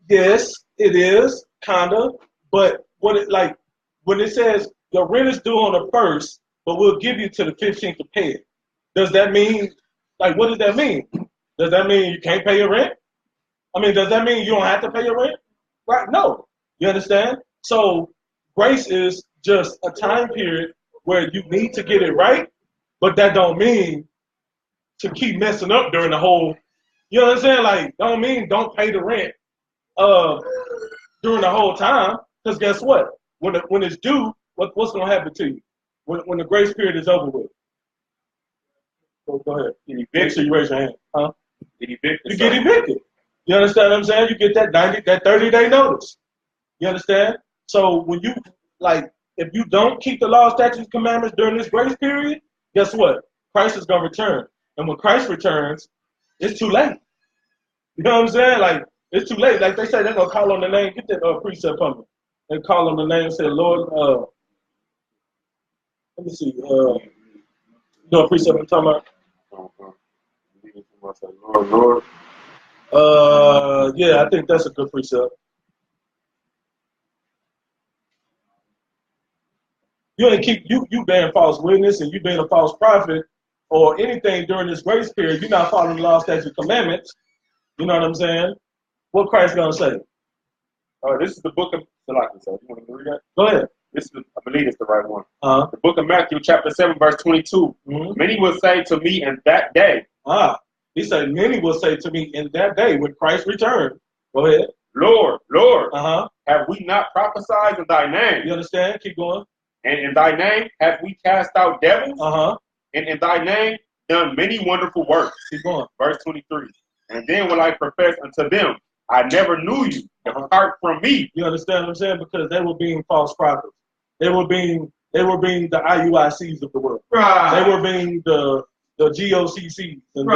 Yes, it is, kinda. But when it says your rent is due on the 1st, but we'll give you to the 15th to pay it. Does that mean, what does that mean? Does that mean you can't pay your rent? Does that mean you don't have to pay your rent? Right? No. You understand? So grace is just a time period where you need to get it right, but that don't mean to keep messing up during the whole, you know what I'm saying? Like, don't mean don't pay the rent during the whole time, because guess what? When it's due, what's going to happen to you? When the grace period is over with. Go ahead. Make sure you raise your hand. Huh? You get evicted. You understand what I'm saying? You get that 30-day notice. You understand? So when you, like, if you don't keep the law, statutes, commandments during this grace period, guess what? Christ is going to return. And when Christ returns, it's too late. You know what I'm saying? Like, it's too late. Like they say, they're going to call on the name. Get that precept from me. They call on the name and say, Lord, let me see. You know what precept I'm talking about? Lord. Yeah, I think that's a good precept. You ain't you bearing false witness and you being a false prophet or anything during this grace period. You're not following the law, statutes, commandments. You know what I'm saying? What Christ gonna say? This is the book of Salaki. So you want to read that? Go ahead. I believe it's the right one. The book of Matthew, chapter 7, verse 22. Many will say to me in that day. He said, many will say to me in that day when Christ returns. Go ahead. Lord, Lord, have we not prophesied in thy name? You understand? Keep going. And in thy name have we cast out devils? And in thy name done many wonderful works. Keep going. Verse 23. And then will I profess unto them, I never knew you. Depart from me. You understand what I'm saying? Because they were being false prophets. They were being the IUICs of the world. Right. They were being the GOCCs and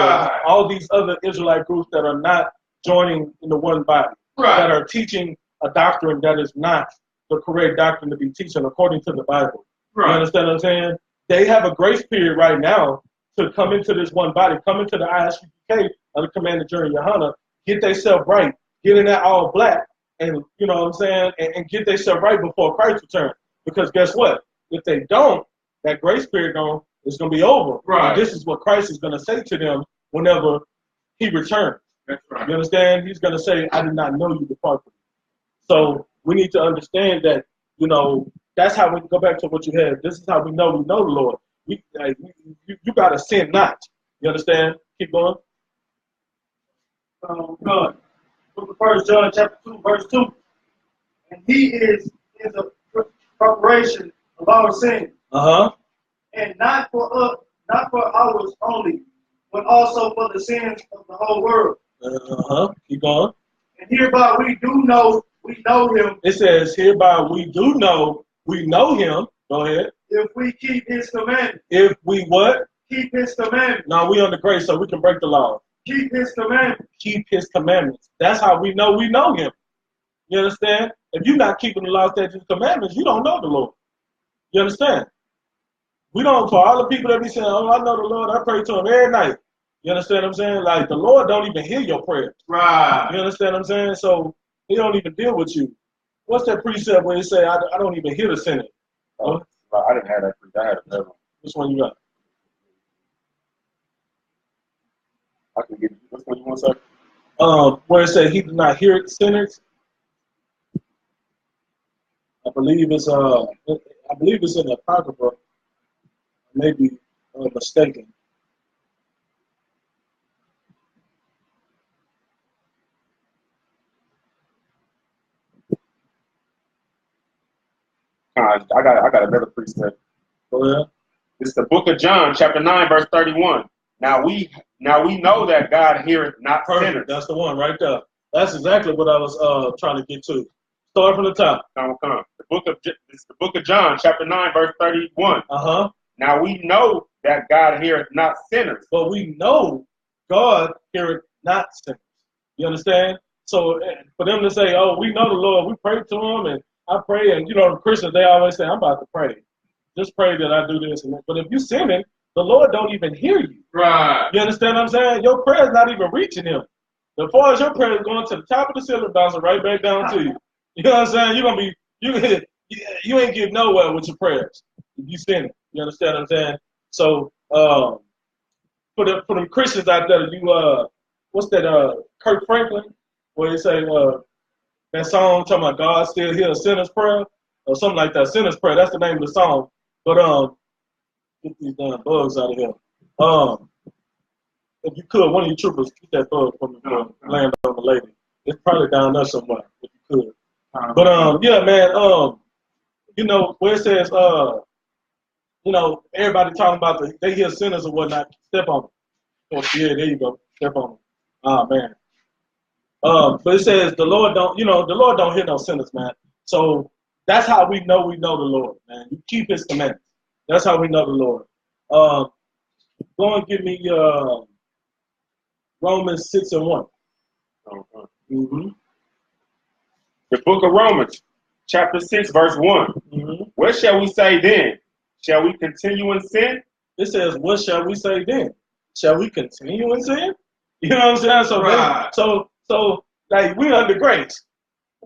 all these other Israelite groups that are not joining in the one body. That are teaching a doctrine that is not the correct doctrine to be teaching according to the Bible. You understand what I'm saying? They have a grace period right now to come into this one body, come into the I.S.U.P.K of the Commander General YAHANNA, get themselves right, get in that all black, and you know what I'm saying, and get themselves right before Christ returns. Because guess what? If they don't, that grace period is going to be over. And this is what Christ is going to say to them whenever he returns. That's right. You understand? He's going to say, I did not know you, depart from me. So we need to understand that, you know, that's how we go back to what you had. This is how we know the Lord. You got to sin not. You understand? Keep going. God. Book of 1 John chapter 2, verse 2. And he is a preparation of our sin. And not for ours only, but also for the sins of the whole world. Keep going. And hereby we know him. It says, hereby we do know we know him. Go ahead. If we keep his commandments. If we what? Keep his commandments. Now we under grace, so we can break the law. Keep his commandments. Keep his commandments. That's how we know him. You understand? If you're not keeping the law, statutes, commandments, you don't know the Lord. You understand? We don't, for all the people that be saying, oh, I know the Lord, I pray to him every night. You understand what I'm saying? Like, the Lord don't even hear your prayers. Right. You understand what I'm saying? So, he don't even deal with you. What's that precept where he say, I don't even hear the sinner? I didn't have that precept. I had another one. Which one you got? I can give you. Which one you want, sir? Where it says he did not hear sinners. I believe it's in the Apocrypha. Maybe mistaken. I got another precept. Oh yeah. It's the book of John, chapter 9, verse 31. Now we know that God heareth not sinners. That's the one right there. That's exactly what I was trying to get to. Start from the top. Come. It's the book of John, chapter 9, verse 31. Now we know that God heareth not sinners. But we know God heareth not sinners. You understand? So for them to say, oh, we know the Lord, we pray to him, and I pray, and you know, the Christians, they always say, I'm about to pray. Just pray that I do this and that. But if you're sinning, the Lord don't even hear you. Right. You understand what I'm saying? Your prayer is not even reaching him. As far as your prayer is going to the top of the ceiling, bouncing right back down to you. You know what I'm saying? You're gonna be you ain't getting nowhere with your prayers if you sinning. You understand what I'm saying? So for them Christians out there, you what's that Kirk Franklin, where they say That song talking about God still hear a sinner's prayer or something like that. Sinner's prayer. That's the name of the song. But get these damn bugs out of here. If you could, one of you troopers get that bug from the land on the lady. It's probably down there somewhere. If you could. But yeah, man. You know where it says you know, everybody talking about they hear sinners or whatnot. Step on them. Oh, yeah, there you go. Step on them. Oh man. But it says the Lord don't, you know, the Lord don't hear no sinners, man. So that's how we know the Lord, man. You keep His commandments. That's how we know the Lord. Go and give me Romans 6:1. Mm-hmm. The book of Romans, chapter 6, verse 1. Mm-hmm. What shall we say then? Shall we continue in sin? It says, what shall we say then? Shall we continue in sin? You know what I'm saying? So, right. So like, we're under grace.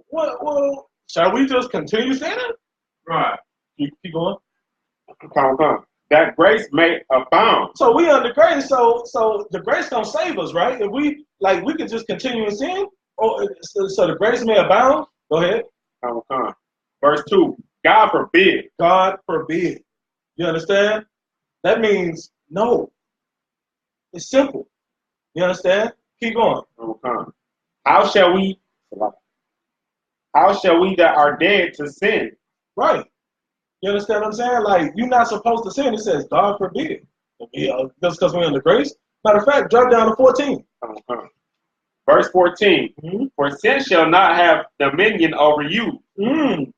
Well, shall we just continue sinning? Right. Keep going. That grace may abound. So we under grace, so the grace don't save us, right? If we can just continue in sin, or so the grace may abound. Go ahead. Verse 2. God forbid. God forbid. You understand? That means no. It's simple. You understand? Keep going. How shall we that are dead to sin? Right. You understand what I'm saying? Like, you're not supposed to sin. It says, God forbid. Just because we're under grace. Matter of fact, drop down to 14. Verse 14. Mm-hmm. For sin shall not have dominion over you. You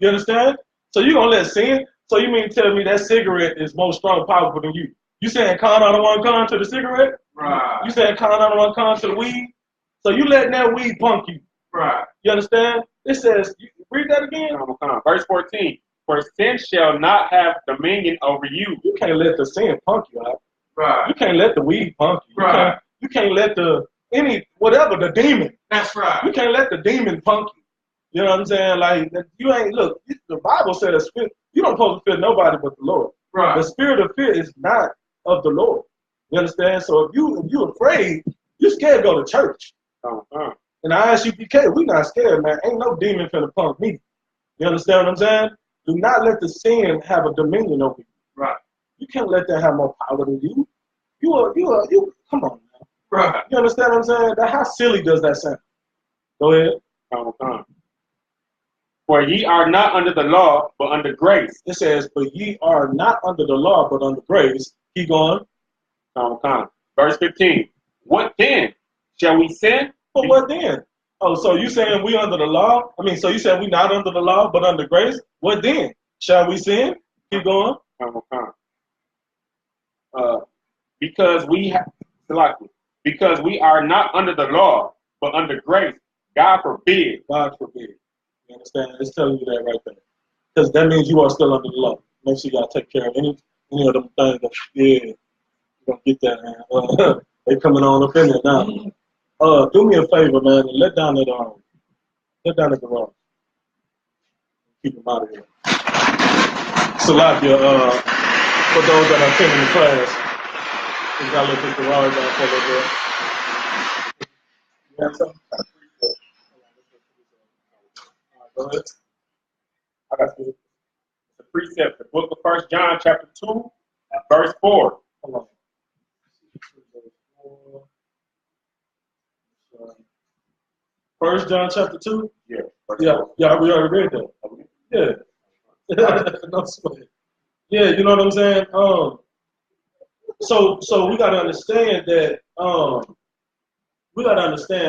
understand? So you're going to let sin? So you mean to tell me that cigarette is more strong and powerful than you? You saying con out of one con to the cigarette? Right. You saying con out of one con to the weed? So you letting that weed punk you. Right. You understand? It says, read that again. Verse 14. For sin shall not have dominion over you. You can't let the sin punk you out. Right. You can't let the weed punk you. Right. You can't let the demon. That's right. You can't let the demon punk you. You know what I'm saying? Like, you ain't, look, the Bible said a spirit, you don't supposed to fear nobody but the Lord. Right. The spirit of fear is not of the Lord. You understand? So if you afraid, you scared to go to church. And I.S.U.P.K, we not scared, man. Ain't no demon finna punk me. You understand what I'm saying? Do not let the sin have a dominion over you. Right. You can't let that have more power than you. You come on, man. Right. You understand what I'm saying? How silly does that sound? Go ahead. For ye are not under the law, but under grace. It says, but ye are not under the law, but under grace. Keep going. Verse 15. What then? Shall we sin? But what then? Oh, so you saying we under the law? I mean, so you saying we not under the law, but under grace? What then? Shall we sin? Keep going. Because we are not under the law, but under grace. God forbid. God forbid. You understand? It's telling you that right there. Because that means you are still under the law. Make sure you gotta take care of any of them things that you're gonna get that, man. They coming on up in there now. Do me a favor, man, and let down at the garage. Keep them out of here. Salakia, for those that are attending the class, we gotta let this garage down for a little bit. You have something? Go ahead. I got you. The precept, the book of 1 John, chapter 2, verse 4. Hold on. 1 John chapter 2? Yeah. Yeah, we already read that. Yeah. No sweat. Yeah, you know what I'm saying? So we gotta understand that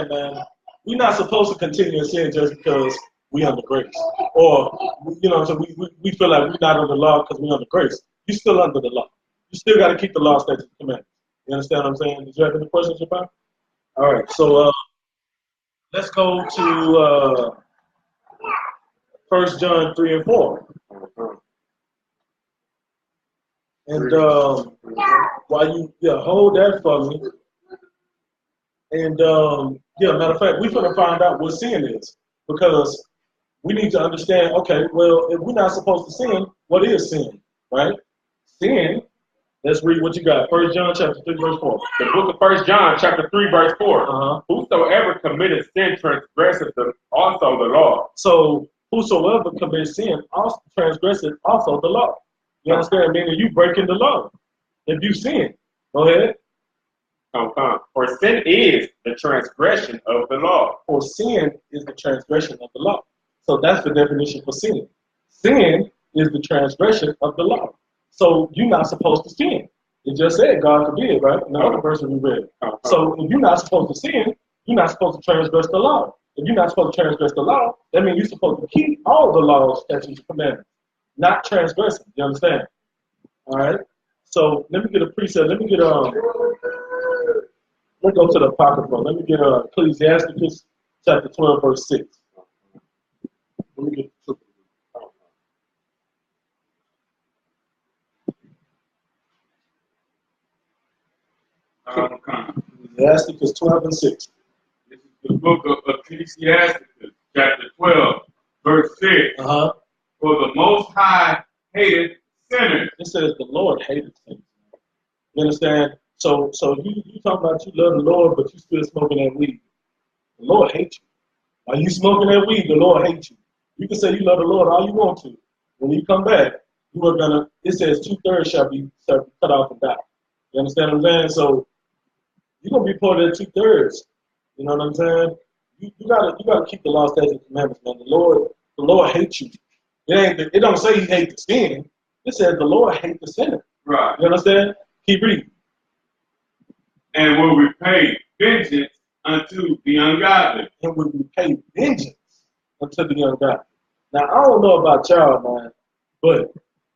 man, we're not supposed to continue in sin just because we under grace. Or so we feel like we're not under the law because we're under grace. You're still under the law. You still gotta keep the law, statutes, and commandments. You understand what I'm saying? Did you have any questions about it? All right, so let's go to 1 John 3 and 4. And while you hold that for me, and matter of fact, we're gonna find out what sin is, because we need to understand. Okay, well, if we're not supposed to sin, what is sin, right? Sin Let's read what you got. 1 John chapter 3, verse 4. The book of 1 John chapter 3, verse 4. Whosoever committeth sin transgresseth also the law. So whosoever commits sin also transgresseth also the law. You understand? Meaning you breaking the law. If you sin, go ahead. For sin is the transgression of the law. For sin is the transgression of the law. So that's the definition for sin. Sin is the transgression of the law. So you're not supposed to sin. It just said God forbid, right? In the other verse we read. So if you're not supposed to sin, you're not supposed to transgress the law. If you're not supposed to transgress the law, that means you're supposed to keep all the laws, statutes, and commandments, not transgressing. You understand? All right. So let me get a precept. Let me go to the Apocrypha. Let me get Ecclesiasticus chapter 12, verse 6. Let me get the Ecclesiasticus 12 and 6. This is the book of Ecclesiasticus, chapter 12, verse 6. For the Most High hated sinners. It says the Lord hated sinners. You understand? So you talking about you love the Lord, but you still smoking that weed. The Lord hates you. While you smoking that weed, the Lord hates you. You can say you love the Lord all you want to. When you come back, you are gonna. It says 2/3 shall be cut off and die. You understand what I'm saying? So you're gonna be part of the 2/3. You know what I'm saying? You gotta keep the law, statutes, and commandments, man. The Lord hates you. It don't say He hates the sin. It says the Lord hates the sinner. Right. You understand? Keep reading. And will repay vengeance unto the ungodly. And will repay vengeance unto the ungodly. Now I don't know about y'all, man, but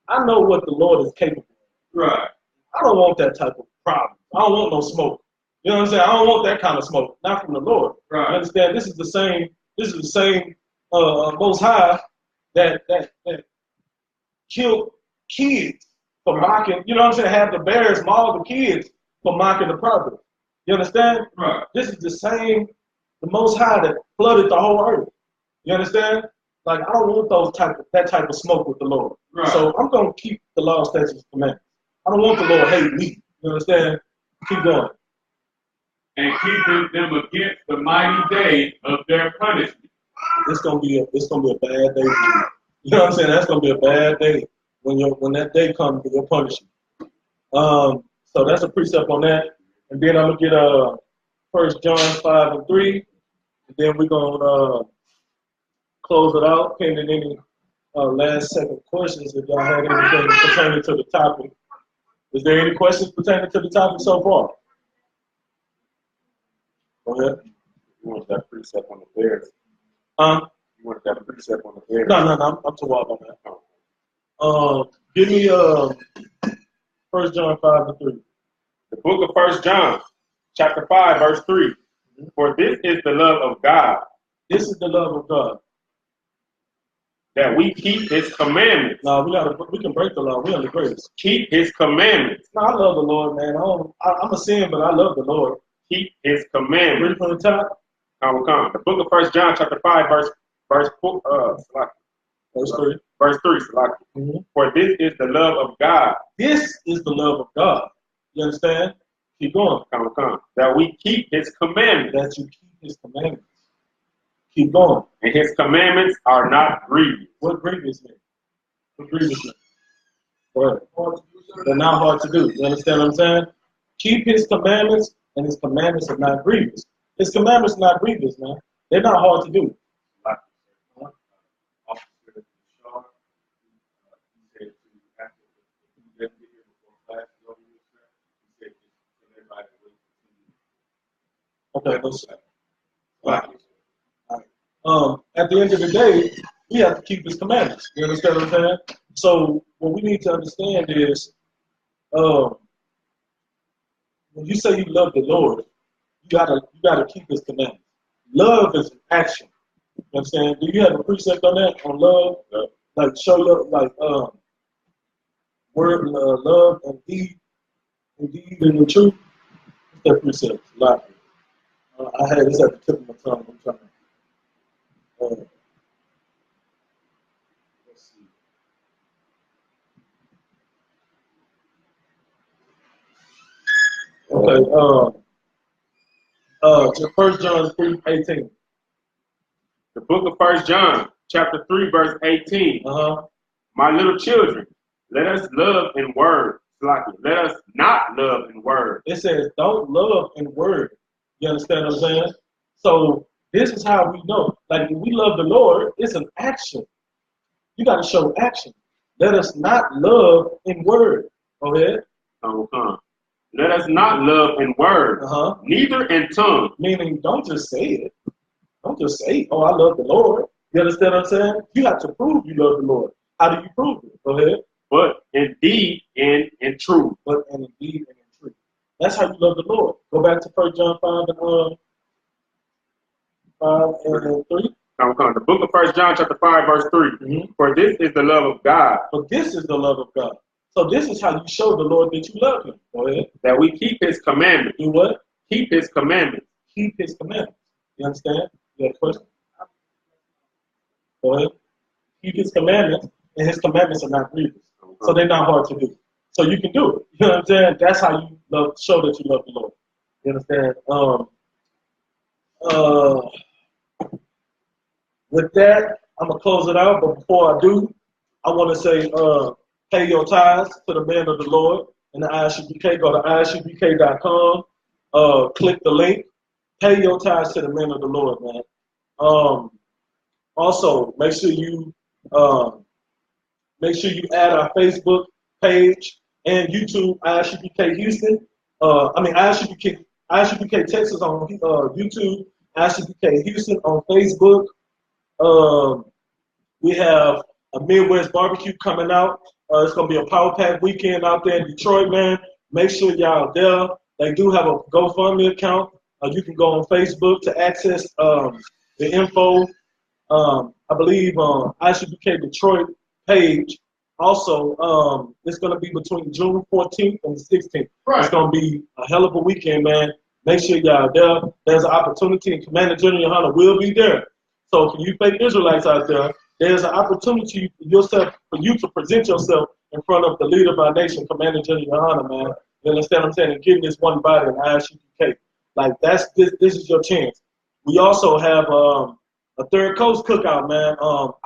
I know what the Lord is capable of. Right. I don't want that type of problem. I don't want no smoke. You know what I'm saying? I don't want that kind of smoke. Not from the Lord. Right. You understand? This is the same Most High that killed kids for mocking. You know what I'm saying? Have the bears maul the kids for mocking the prophet. You understand? Right. This is the Most High that flooded the whole earth. You understand? Like I don't want that type of smoke with the Lord. Right. So I'm gonna keep the law, statutes, and commandments. I don't want the Lord hate me. You understand? Keep going. And keeping them against the mighty day of their punishment. It's gonna be a bad day for you. You know what I'm saying? That's gonna be a bad day when that day comes. They'll punish you. So that's a precept on that. And then I'm gonna get 1 John 5 and 3, and then we're gonna close it out. Pending any last second questions, if y'all had anything pertaining to the topic. Is there any questions pertaining to the topic so far? Go ahead. You want that precept on the bears? You want that precept on the bears? No, I'm too wild on that. Give me 1 John 5 and 3. The book of 1 John, chapter 5, verse 3. For this is the love of God. This is the love of God. That we keep His commandments. No, we can break the law. We under grace. Keep His commandments. No, I love the Lord, man. I'm a sin, but I love the Lord. Keep His commandments. Read from the top. Come. The book of 1 John, chapter 5, verse 4, verse 3. Verse 3. For this is the love of God. This is the love of God. You understand? Keep going. Come. That we keep His commandments. That you keep His commandments. Keep going. And His commandments are not grievous. What grievous mean? What grievous mean? Go ahead. They're not hard to do. You understand what I'm saying? Keep His commandments, and His commandments are not grievous. His commandments are not grievous, man. They're not hard to do. Okay, let's see. At the end of the day, we have to keep His commandments. You understand what I'm saying? So what we need to understand is, when you say you love the Lord, you gotta keep His commandments. Love is an action. You understand? Do you have a precept on that? On love? Yeah. Like show love, like word, love, and deed, and the truth. What's that precept? Like, I had this at the tip of my tongue. I'm trying to. Let's see. Okay. Just 1 John 3:18. The book of 1 John, chapter 3, verse 18. My little children, let us love in word. Let us not love in word. It says, don't love in word. You understand what I'm saying? So this is how we know. Like, when we love the Lord, it's an action. You got to show action. Let us not love in word. Go ahead. Let us not love in word, neither in tongue. Meaning, don't just say it. Don't just say, oh, I love the Lord. You understand what I'm saying? You have to prove you love the Lord. How do you prove it? Go ahead. But in deed and in truth. But in deed and in truth. That's how you love the Lord. Go back to 1 John 5 and 3. The book of 1 John chapter 5, verse 3. For this is the love of God. For this is the love of God. So this is how you show the Lord that you love him. Go ahead. That we keep his commandments. Do what? Keep his commandments. Keep his commandments. You understand? You have a question? Go ahead. Keep his commandments, and his commandments are not grievous. So they're not hard to do. So you can do it. You know what I'm saying? That's how you show that you love the Lord. You understand? With that, I'm going to close it out. But before I do, I want to say, pay your tithes to the man of the Lord in the I.S.U.P.K. Go to ISUPK.com. Click the link. Pay your tithes to the man of the Lord, man. Also, make sure you add our Facebook page and YouTube, I.S.U.P.K. Houston. I.S.U.P.K. Texas on YouTube, I.S.U.P.K. Houston on Facebook. We have a Midwest barbecue coming out. It's going to be a Power Pack weekend out there in Detroit, man. Make sure y'all there. They do have a GoFundMe account. You can go on Facebook to access the info. I believe on I.S.U.P.K. Detroit page. Also, it's going to be between June 14th and the 16th. Right. It's going to be a hell of a weekend, man. Make sure y'all there. There's an opportunity, and Commander General YAHANNA will be there. So for you fake Israelites out there, there's an opportunity for you to present yourself in front of the leader of our nation, Commander General YAHANNA, man. You understand what I'm saying? And getting this one body in I.S.U.P.K. Like, this is your chance. We also have a Third Coast cookout, man.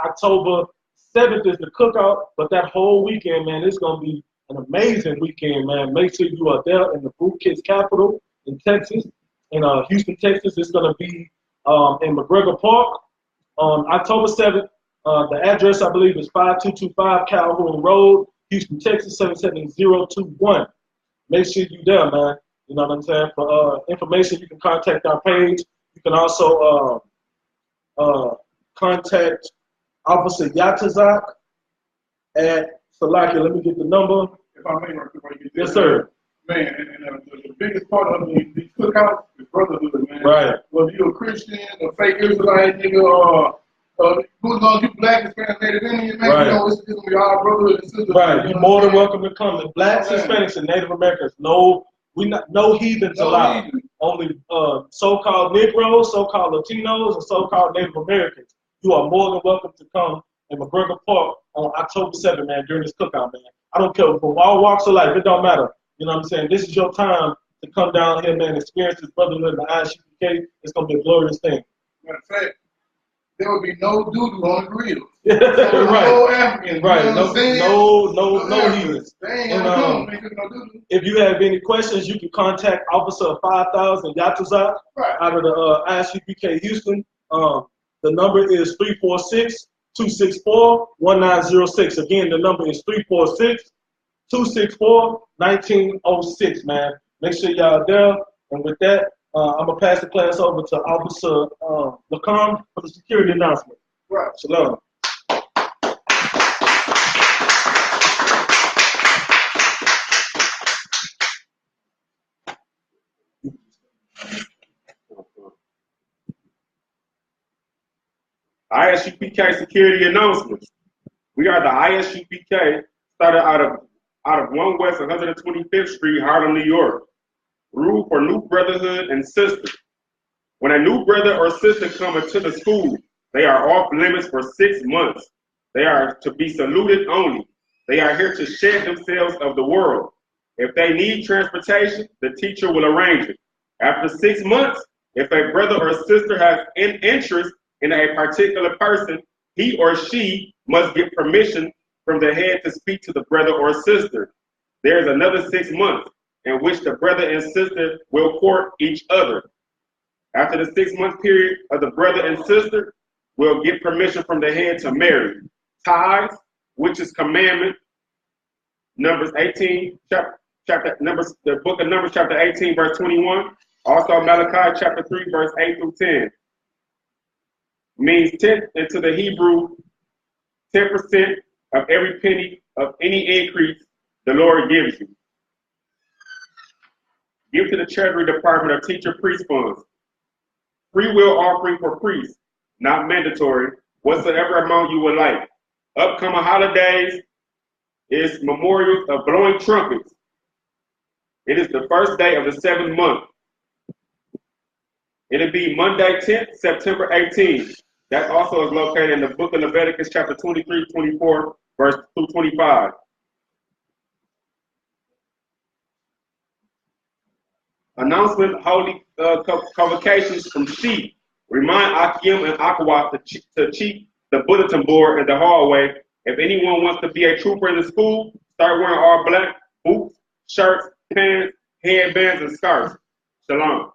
October 7th is the cookout, but that whole weekend, man, it's going to be an amazing weekend, man. Make sure you are there in the Boot Kids capital in Texas, in Houston, Texas. It's going to be in McGregor Park on October 7th. The address, I believe, is 5225 Calhoun Road, Houston, Texas, 77021. Make sure you're there, man. You know what I'm saying? For information, you can contact our page. You can also contact Officer Isupk at Salakia. Let me get the number. If I may, right before you get yes, sir. Man, and the biggest part of these cookouts is brotherhood, man. Right. Whether you're a Christian, a fake Israelite, nigga, who's going to be black, Hispanic, Native Indian, man, right. You know, it's going to be our brotherhood and sisters. Right. You're more than welcome to come. The blacks, Hispanics, and Native Americans, no heathens allowed. Heathen. Only so-called Negroes, so-called Latinos, and so-called Native Americans. You are more than welcome to come in McGregor Park on October 7th, man, during this cookout, man. I don't care, from all walks of life, it don't matter. You know what I'm saying? This is your time to come down here, man, experience this brotherhood in the I.S.U.P.K. It's going to be a glorious thing. Matter of fact, there will be no doo-doo on the grill. Right. No Africans. Right. You know No heathens. If you have any questions, you can contact Officer 5000 Yatuzak out of the I.S.U.P.K. Houston. The number is 346-264-1906. Again, the number is 346-264-1906, man. Make sure y'all there. And with that, I'm going to pass the class over to Officer Lacan for the security announcement. Right. Shalom. I.S.U.P.K. security announcements. We are the I.S.U.P.K. started out of 1 West 125th Street, Harlem, New York. Rule for new brotherhood and sister. When a new brother or sister come into the school, they are off limits for 6 months. They are to be saluted only. They are here to shed themselves of the world. If they need transportation, the teacher will arrange it. After 6 months, if a brother or sister has an interest in a particular person, he or she must get permission from the head to speak to the brother or sister. There is another 6 months in which the brother and sister will court each other. After the 6 month period of the brother and sister will get permission from the head to marry. Tithes, which is commandment, Numbers 18, the book of Numbers chapter 18, verse 21. Also Malachi chapter 3, verse 8 through 10. Means 10 into the Hebrew, 10% of every penny of any increase the Lord gives you. Give to the Treasury Department of teacher priest funds. Free will offering for priests, not mandatory, whatsoever amount you would like. Upcoming holidays is memorials of blowing trumpets. It is the first day of the 7th month. It'll be Monday 10th, September 18th. That also is located in the book of Leviticus chapter 23, 24, verse 225. Announcement, holy convocations from SHALAM. Remind Akim and Akawat to cheat the bulletin board in the hallway. If anyone wants to be a trooper in the school, start wearing all black, boots, shirts, pants, headbands, and scarves. Shalom.